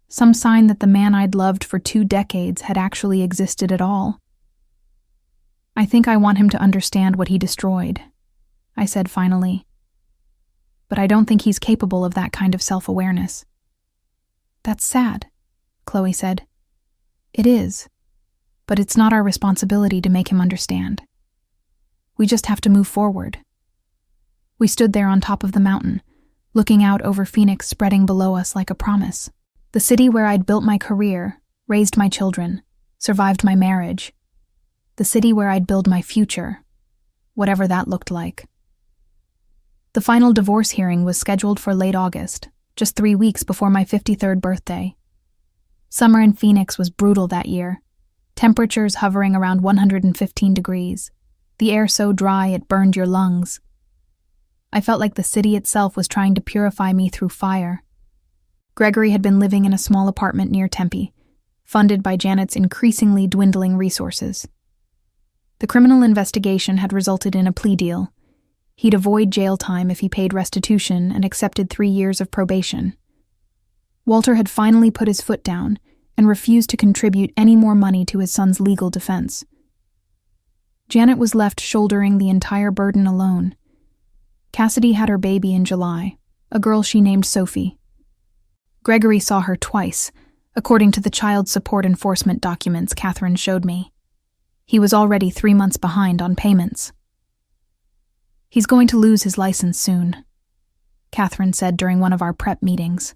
Some sign that the man I'd loved for 2 decades had actually existed at all? "I think I want him to understand what he destroyed," I said finally. "But I don't think he's capable of that kind of self-awareness." "That's sad," Chloe said. "It is, but it's not our responsibility to make him understand. We just have to move forward." We stood there on top of the mountain, looking out over Phoenix spreading below us like a promise. The city where I'd built my career, raised my children, survived my marriage. The city where I'd build my future, whatever that looked like. The final divorce hearing was scheduled for late August, just 3 weeks before my 53rd birthday. Summer in Phoenix was brutal that year, temperatures hovering around 115 degrees, the air so dry it burned your lungs. I felt like the city itself was trying to purify me through fire. Gregory had been living in a small apartment near Tempe, funded by Janet's increasingly dwindling resources. The criminal investigation had resulted in a plea deal. He'd avoid jail time if he paid restitution and accepted 3 years of probation. Walter had finally put his foot down and refused to contribute any more money to his son's legal defense. Janet was left shouldering the entire burden alone. Cassidy had her baby in July, a girl she named Sophie. Gregory saw her twice, according to the child support enforcement documents Catherine showed me. He was already 3 months behind on payments. "He's going to lose his license soon," Catherine said during one of our prep meetings.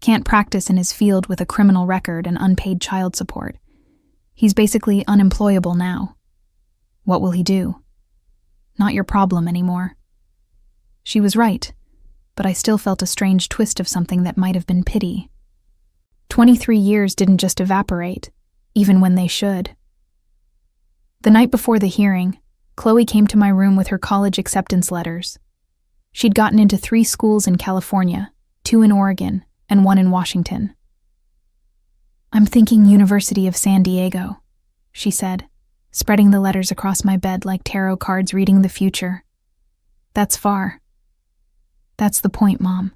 "Can't practice in his field with a criminal record and unpaid child support. He's basically unemployable now. What will he do? Not your problem anymore." She was right, but I still felt a strange twist of something that might have been pity. 23 years didn't just evaporate, even when they should. The night before the hearing, Chloe came to my room with her college acceptance letters. She'd gotten into 3 schools in California, 2 in Oregon, and 1 in Washington. "I'm thinking University of San Diego," she said, spreading the letters across my bed like tarot cards reading the future. "That's far." "That's the point, Mom.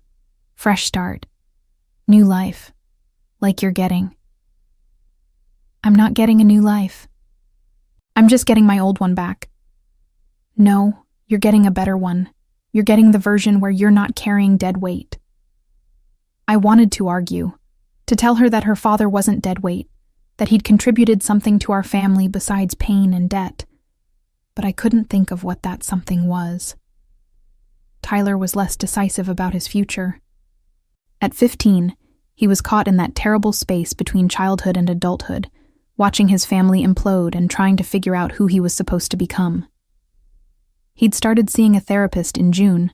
Fresh start. New life. Like you're getting." "I'm not getting a new life. I'm just getting my old one back." "No, you're getting a better one. You're getting the version where you're not carrying dead weight." I wanted to argue, to tell her that her father wasn't dead weight, that he'd contributed something to our family besides pain and debt. But I couldn't think of what that something was. Tyler was less decisive about his future. At 15, he was caught in that terrible space between childhood and adulthood, watching his family implode and trying to figure out who he was supposed to become. He'd started seeing a therapist in June,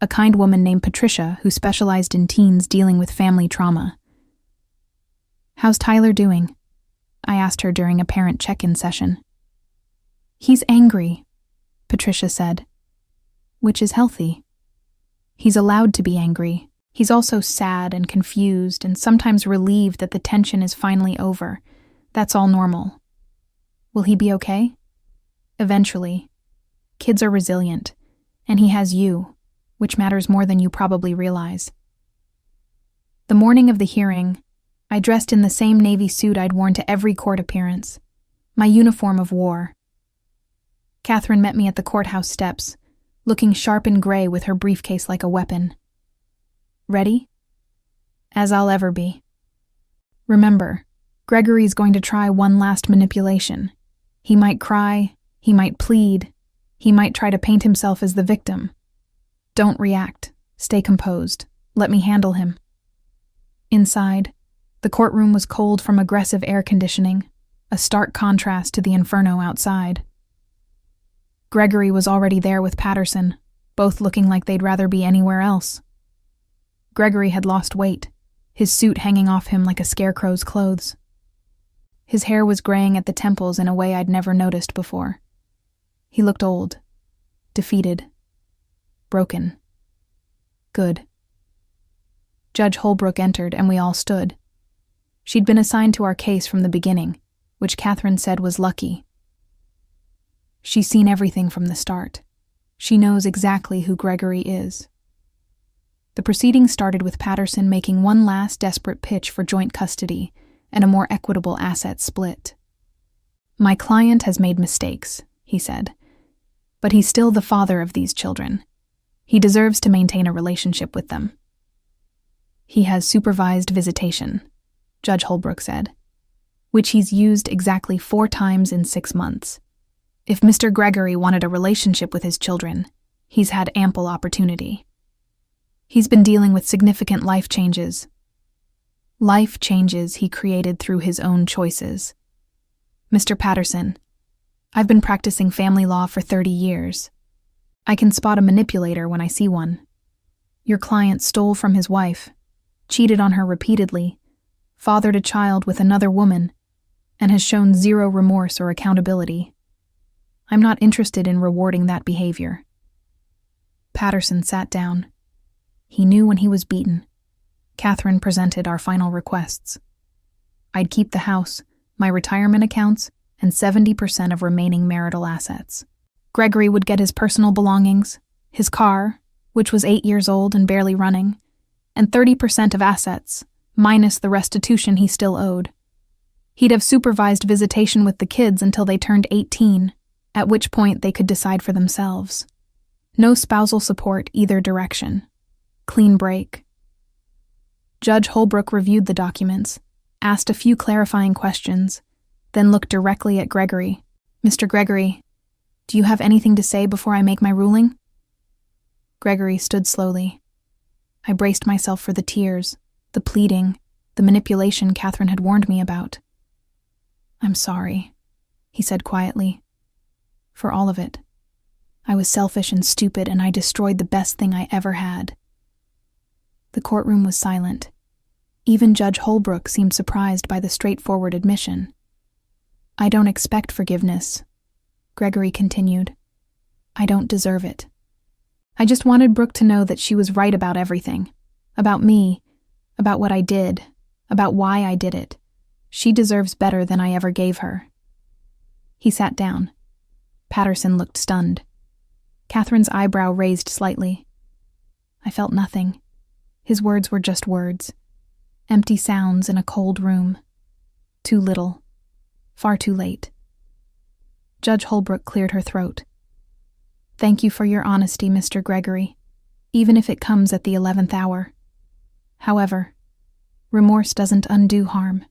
a kind woman named Patricia who specialized in teens dealing with family trauma. "How's Tyler doing?" I asked her during a parent check-in session. "He's angry," Patricia said, "which is healthy. He's allowed to be angry. He's also sad and confused and sometimes relieved that the tension is finally over. That's all normal. Will he be okay? Eventually. Kids are resilient, and he has you, which matters more than you probably realize." The morning of the hearing, I dressed in the same navy suit I'd worn to every court appearance, my uniform of war. Catherine met me at the courthouse steps, looking sharp and gray with her briefcase like a weapon. "Ready?" "As I'll ever be." "Remember, Gregory's going to try one last manipulation. He might cry, he might plead, he might try to paint himself as the victim. Don't react. Stay composed. Let me handle him." Inside, the courtroom was cold from aggressive air conditioning, a stark contrast to the inferno outside. Gregory was already there with Patterson, both looking like they'd rather be anywhere else. Gregory had lost weight, his suit hanging off him like a scarecrow's clothes. His hair was graying at the temples in a way I'd never noticed before. He looked old, defeated, broken. Good. Judge Holbrook entered, and we all stood. She'd been assigned to our case from the beginning, which Catherine said was lucky. She's seen everything from the start. She knows exactly who Gregory is. The proceedings started with Patterson making one last desperate pitch for joint custody and a more equitable asset split. "My client has made mistakes," he said, "but he's still the father of these children. He deserves to maintain a relationship with them." "He has supervised visitation," Judge Holbrook said, "which he's used exactly 4 times in 6 months. If Mr. Gregory wanted a relationship with his children, he's had ample opportunity. He's been dealing with significant life changes he created through his own choices. Mr. Patterson, I've been practicing family law for 30 years. I can spot a manipulator when I see one. Your client stole from his wife, cheated on her repeatedly, fathered a child with another woman, and has shown 0 remorse or accountability. I'm not interested in rewarding that behavior." Patterson sat down. He knew when he was beaten. Catherine presented our final requests. I'd keep the house, my retirement accounts, and 70% of remaining marital assets. Gregory would get his personal belongings, his car, which was 8 years old and barely running, and 30% of assets, minus the restitution he still owed. He'd have supervised visitation with the kids until they turned 18, at which point they could decide for themselves. No spousal support either direction. Clean break. Judge Holbrook reviewed the documents, asked a few clarifying questions, then looked directly at Gregory. "Mr. Gregory, do you have anything to say before I make my ruling?" Gregory stood slowly. I braced myself for the tears, the pleading, the manipulation Catherine had warned me about. "I'm sorry," he said quietly. "For all of it. I was selfish and stupid, and I destroyed the best thing I ever had." The courtroom was silent. Even Judge Holbrook seemed surprised by the straightforward admission. "I don't expect forgiveness," Gregory continued. "I don't deserve it. I just wanted Brooke to know that she was right about everything. About me, about what I did, about why I did it. She deserves better than I ever gave her." He sat down. Patterson looked stunned. Catherine's eyebrow raised slightly. I felt nothing. His words were just words. Empty sounds in a cold room. Too little. Far too late. Judge Holbrook cleared her throat. "Thank you for your honesty, Mr. Gregory, even if it comes at the 11th hour. However, remorse doesn't undo harm.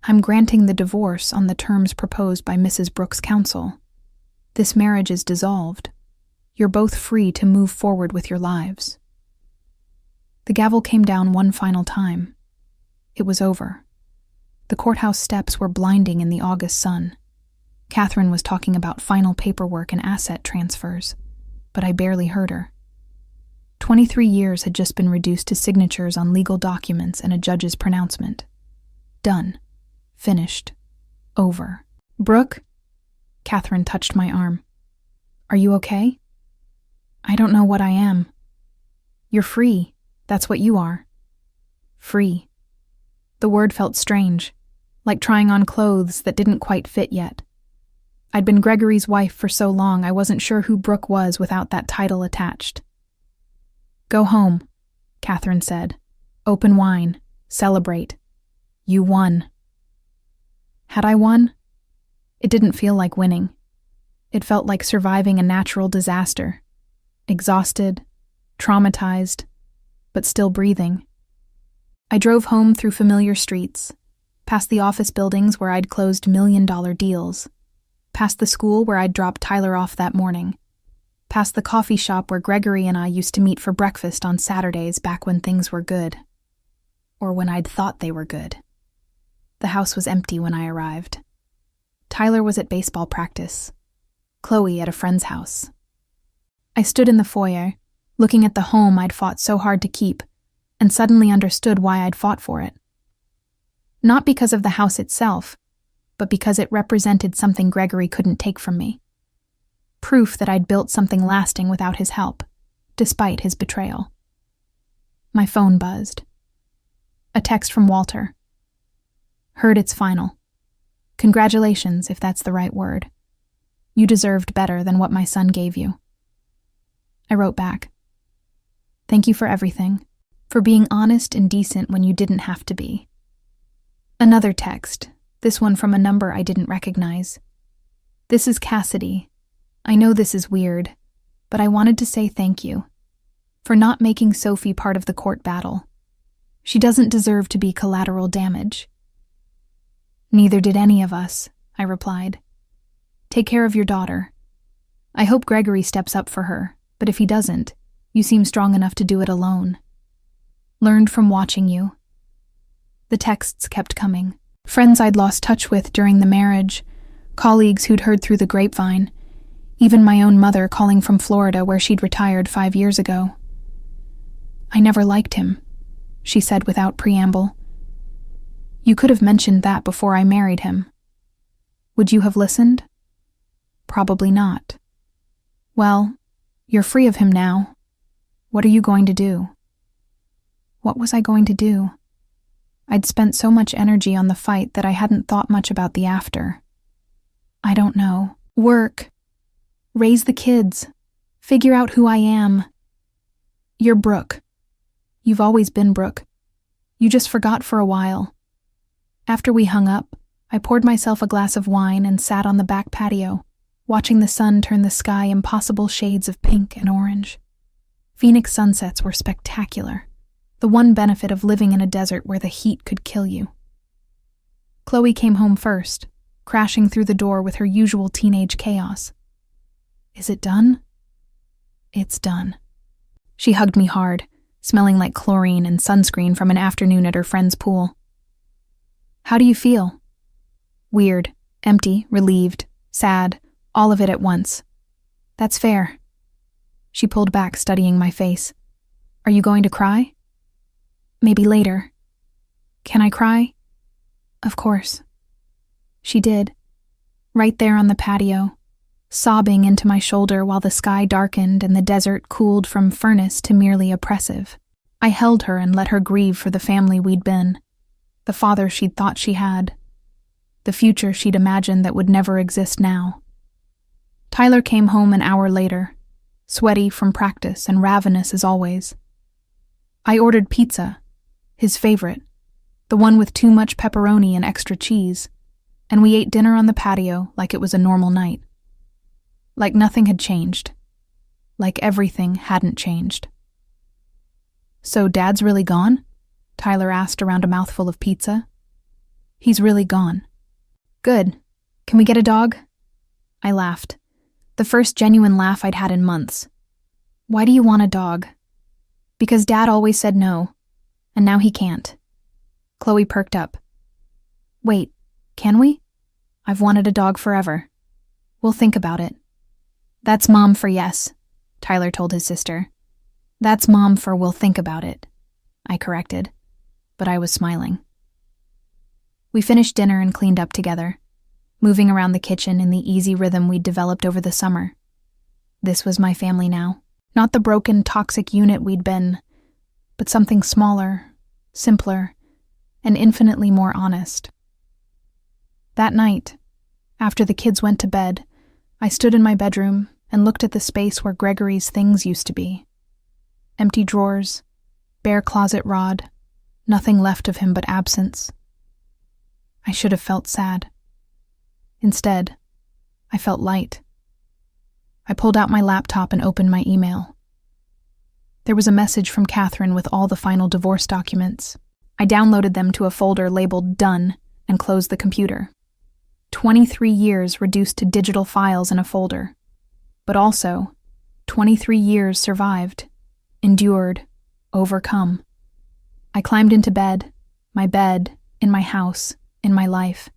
I'm granting the divorce on the terms proposed by Mrs. Brooks' counsel. This marriage is dissolved. You're both free to move forward with your lives." The gavel came down one final time. It was over. The courthouse steps were blinding in the August sun. Catherine was talking about final paperwork and asset transfers, but I barely heard her. 23 years had just been reduced to signatures on legal documents and a judge's pronouncement. Done. Finished. Over. Brooke? Catherine touched my arm. Are you okay? I don't know what I am. You're free. That's what you are. Free. The word felt strange, like trying on clothes that didn't quite fit yet. I'd been Gregory's wife for so long I wasn't sure who Brooke was without that title attached. Go home, Catherine said. Open wine. Celebrate. You won. Had I won? It didn't feel like winning. It felt like surviving a natural disaster. Exhausted, traumatized, but still breathing. I drove home through familiar streets, past the office buildings where I'd closed million-dollar deals, past the school where I'd dropped Tyler off that morning, past the coffee shop where Gregory and I used to meet for breakfast on Saturdays back when things were good. Or when I'd thought they were good. The house was empty when I arrived. Tyler was at baseball practice. Chloe at a friend's house. I stood in the foyer, looking at the home I'd fought so hard to keep, and suddenly understood why I'd fought for it. Not because of the house itself, but because it represented something Gregory couldn't take from me. Proof that I'd built something lasting without his help, despite his betrayal. My phone buzzed. A text from Walter. Heard it's final. Congratulations, if that's the right word. You deserved better than what my son gave you. I wrote back. Thank you for everything, for being honest and decent when you didn't have to be. Another text, this one from a number I didn't recognize. This is Cassidy. I know this is weird, but I wanted to say thank you for not making Sophie part of the court battle. She doesn't deserve to be collateral damage. Neither did any of us, I replied. Take care of your daughter. I hope Gregory steps up for her, but if he doesn't, you seem strong enough to do it alone. Learned from watching you. The texts kept coming. Friends I'd lost touch with during the marriage, colleagues who'd heard through the grapevine, even my own mother calling from Florida where she'd retired 5 years ago. I never liked him, she said without preamble. You could have mentioned that before I married him. Would you have listened? Probably not. Well, you're free of him now. What are you going to do? What was I going to do? I'd spent so much energy on the fight that I hadn't thought much about the after. I don't know. Work. Raise the kids. Figure out who I am. You're Brooke. You've always been Brooke. You just forgot for a while. After we hung up, I poured myself a glass of wine and sat on the back patio, watching the sun turn the sky impossible shades of pink and orange. Phoenix sunsets were spectacular, the one benefit of living in a desert where the heat could kill you. Chloe came home first, crashing through the door with her usual teenage chaos. Is it done? It's done. She hugged me hard, smelling like chlorine and sunscreen from an afternoon at her friend's pool. How do you feel? Weird, empty, relieved, sad, all of it at once. That's fair. She pulled back, studying my face. Are you going to cry? Maybe later. Can I cry? Of course. She did. Right there on the patio, sobbing into my shoulder while the sky darkened and the desert cooled from furnace to merely oppressive. I held her and let her grieve for the family we'd been. The father she'd thought she had. The future she'd imagined that would never exist now. Tyler came home an hour later, sweaty from practice and ravenous as always. I ordered pizza, his favorite, the one with too much pepperoni and extra cheese, and we ate dinner on the patio like it was a normal night. Like nothing had changed. Like everything hadn't changed. So Dad's really gone? Tyler asked around a mouthful of pizza. He's really gone. Good. Can we get a dog? I laughed. The first genuine laugh I'd had in months. Why do you want a dog? Because Dad always said no, and now he can't. Chloe perked up. Wait, can we? I've wanted a dog forever. We'll think about it. That's Mom for yes, Tyler told his sister. That's Mom for "we'll think about it," I corrected, but I was smiling. We finished dinner and cleaned up together, moving around the kitchen in the easy rhythm we'd developed over the summer. This was my family now, not the broken, toxic unit we'd been, but something smaller, simpler, and infinitely more honest. That night, after the kids went to bed, I stood in my bedroom and looked at the space where Gregory's things used to be. Empty drawers, bare closet rod, nothing left of him but absence. I should have felt sad. Instead, I felt light. I pulled out my laptop and opened my email. There was a message from Catherine with all the final divorce documents. I downloaded them to a folder labeled "Done" and closed the computer. 23 years reduced to digital files in a folder. But also, 23 years survived, endured, overcome. I climbed into bed, in my house, in my life,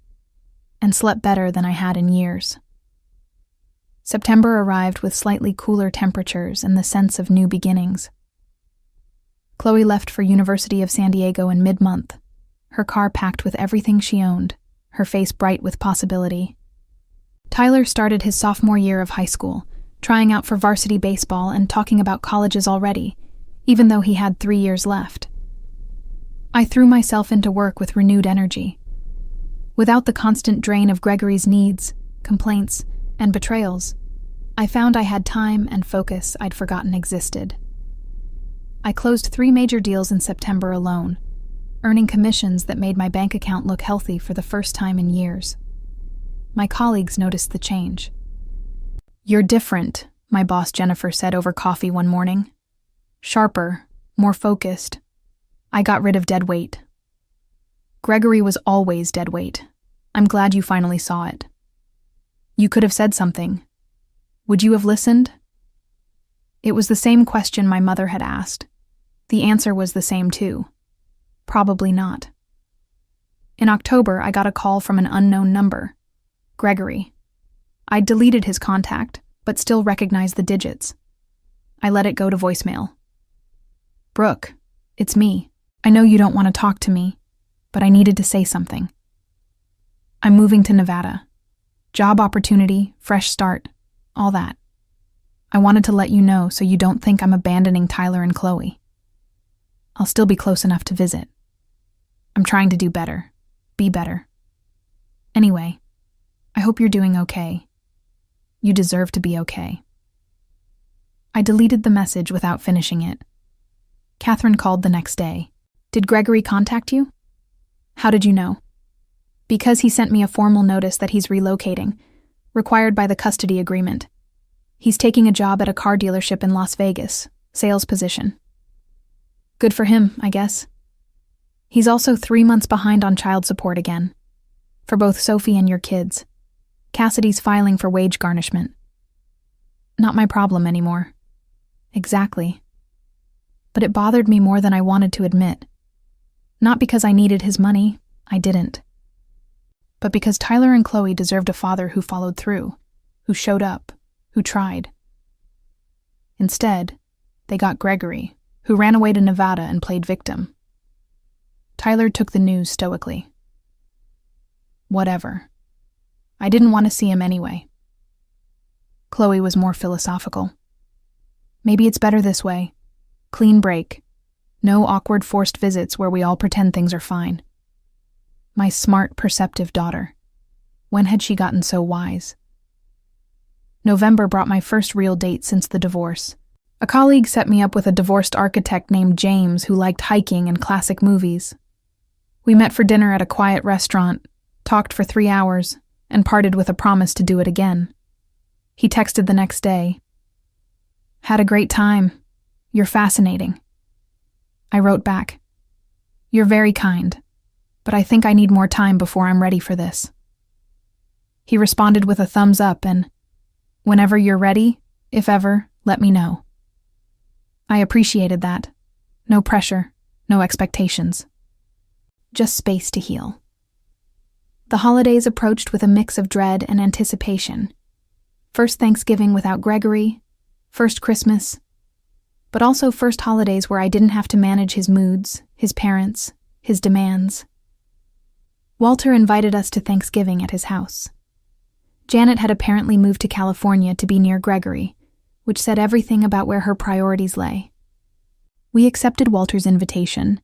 and slept better than I had in years. September arrived with slightly cooler temperatures and the sense of new beginnings. Chloe left for University of San Diego in mid-month, her car packed with everything she owned, her face bright with possibility. Tyler started his sophomore year of high school, trying out for varsity baseball and talking about colleges already, even though he had 3 years left. I threw myself into work with renewed energy. Without the constant drain of Gregory's needs, complaints, and betrayals, I found I had time and focus I'd forgotten existed. I closed 3 major deals in September alone, earning commissions that made my bank account look healthy for the first time in years. My colleagues noticed the change. "You're different," my boss Jennifer said over coffee one morning. "Sharper, more focused. I got rid of dead weight." Gregory was always dead weight. I'm glad you finally saw it. You could have said something. Would you have listened? It was the same question my mother had asked. The answer was the same too. Probably not. In October, I got a call from an unknown number. Gregory. I'd deleted his contact, but still recognized the digits. I let it go to voicemail. "Brooke, it's me. I know you don't want to talk to me, but I needed to say something. I'm moving to Nevada. Job opportunity, fresh start, all that. I wanted to let you know so you don't think I'm abandoning Tyler and Chloe. I'll still be close enough to visit. I'm trying to do better, be better. Anyway, I hope you're doing okay. You deserve to be okay." I deleted the message without finishing it. Catherine called the next day. "Did Gregory contact you?" "How did you know?" "Because he sent me a formal notice that he's relocating, required by the custody agreement. He's taking a job at a car dealership in Las Vegas, sales position." "Good for him, I guess." "He's also 3 months behind on child support again. For both Sophie and your kids. Cassidy's filing for wage garnishment." "Not my problem anymore." "Exactly. But it bothered me more than I wanted to admit. Not because I needed his money, I didn't. But because Tyler and Chloe deserved a father who followed through, who showed up, who tried. Instead, they got Gregory, who ran away to Nevada and played victim. Tyler took the news stoically. Whatever. I didn't want to see him anyway. Chloe was more philosophical. Maybe it's better this way. Clean break. No awkward forced visits where we all pretend things are fine. My smart, perceptive daughter. When had she gotten so wise? November brought my first real date since the divorce. A colleague set me up with a divorced architect named James who liked hiking and classic movies. We met for dinner at a quiet restaurant, talked for 3 hours, and parted with a promise to do it again. He texted the next day. "Had a great time. You're fascinating." I wrote back, "You're very kind, but I think I need more time before I'm ready for this." He responded with a thumbs up and, "Whenever you're ready, if ever, let me know." I appreciated that. No pressure, no expectations. Just space to heal. The holidays approached with a mix of dread and anticipation. First Thanksgiving without Gregory, first Christmas. but also first holidays where I didn't have to manage his moods, his parents, his demands. Walter invited us to Thanksgiving at his house. Janet had apparently moved to California to be near Gregory, which said everything about where her priorities lay. We accepted Walter's invitation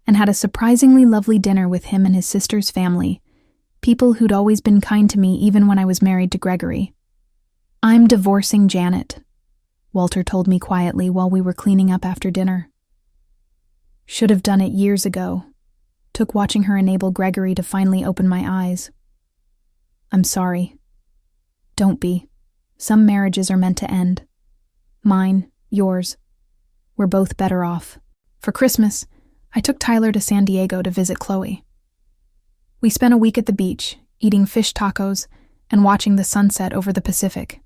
and had a surprisingly lovely dinner with him and his sister's family, people who'd always been kind to me even when I was married to Gregory. "I'm divorcing Janet," Walter told me quietly while we were cleaning up after dinner. "Should have done it years ago. Took watching her enable Gregory to finally open my eyes. I'm sorry. Don't be. Some marriages are meant to end. Mine, yours. We're both better off." For Christmas, I took Tyler to San Diego to visit Chloe. We spent a week at the beach, eating fish tacos and watching the sunset over the Pacific.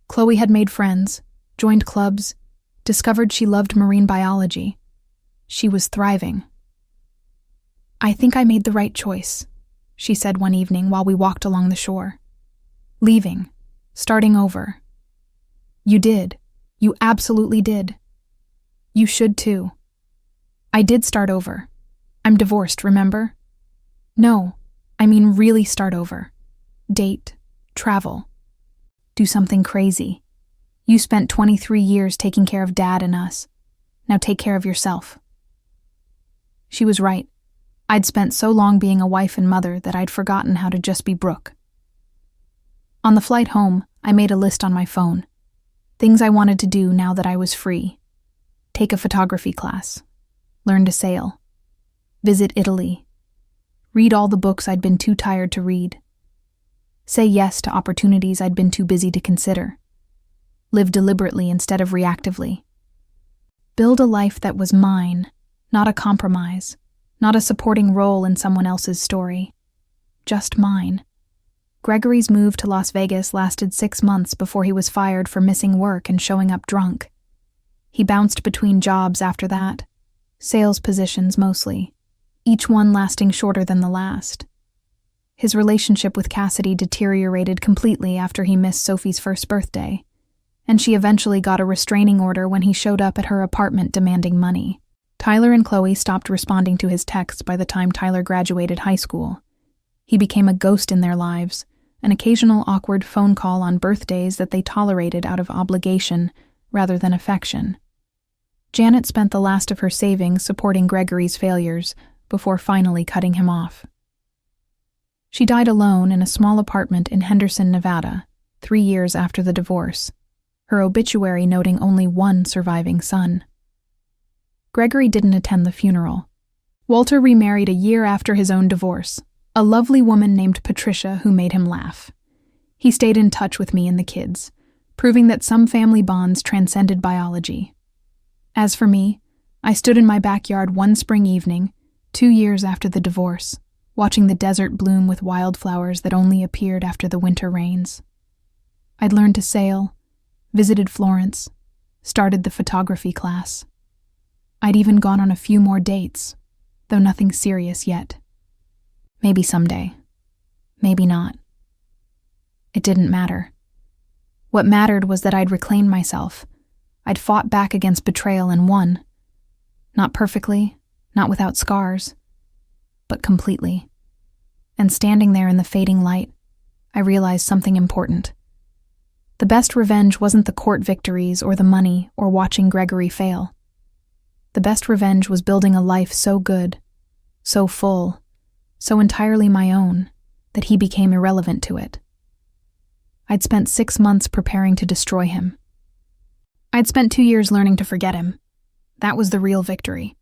Chloe had made friends, joined clubs, discovered she loved marine biology. She was thriving. "I think I made the right choice," she said one evening while we walked along the shore. "Leaving, starting over." "You did. You absolutely did. You should too." "I did start over. I'm divorced, remember?" "No, I mean really start over. Date, travel. Do something crazy. You spent 23 years taking care of Dad and us. Now take care of yourself." She was right. I'd spent so long being a wife and mother that I'd forgotten how to just be Brooke. On the flight home, I made a list on my phone. Things I wanted to do now that I was free. Take a photography class. Learn to sail. Visit Italy. Read all the books I'd been too tired to read. Say yes to opportunities I'd been too busy to consider. Live deliberately instead of reactively. Build a life that was mine, not a compromise, not a supporting role in someone else's story. Just mine. Gregory's move to Las Vegas lasted 6 months before he was fired for missing work and showing up drunk. He bounced between jobs after that, sales positions mostly, each one lasting shorter than the last. His relationship with Cassidy deteriorated completely after he missed Sophie's first birthday, and she eventually got a restraining order when he showed up at her apartment demanding money. Tyler and Chloe stopped responding to his texts by the time Tyler graduated high school. He became a ghost in their lives, an occasional awkward phone call on birthdays that they tolerated out of obligation rather than affection. Janet spent the last of her savings supporting Gregory's failures before finally cutting him off. She died alone in a small apartment in Henderson, Nevada, 3 years after the divorce, her obituary noting only one surviving son. Gregory didn't attend the funeral. Walter remarried a year after his own divorce, a lovely woman named Patricia who made him laugh. He stayed in touch with me and the kids, proving that some family bonds transcended biology. As for me, I stood in my backyard one spring evening, 2 years after the divorce, watching the desert bloom with wildflowers that only appeared after the winter rains. I'd learned to sail, visited Florence, started the photography class. I'd even gone on a few more dates, though nothing serious yet. Maybe someday. Maybe not. It didn't matter. What mattered was that I'd reclaimed myself. I'd fought back against betrayal and won. Not perfectly, not without scars, but completely. And standing there in the fading light, I realized something important. The best revenge wasn't the court victories or the money or watching Gregory fail. The best revenge was building a life so good, so full, so entirely my own, that he became irrelevant to it. I'd spent 6 months preparing to destroy him. I'd spent 2 years learning to forget him. That was the real victory.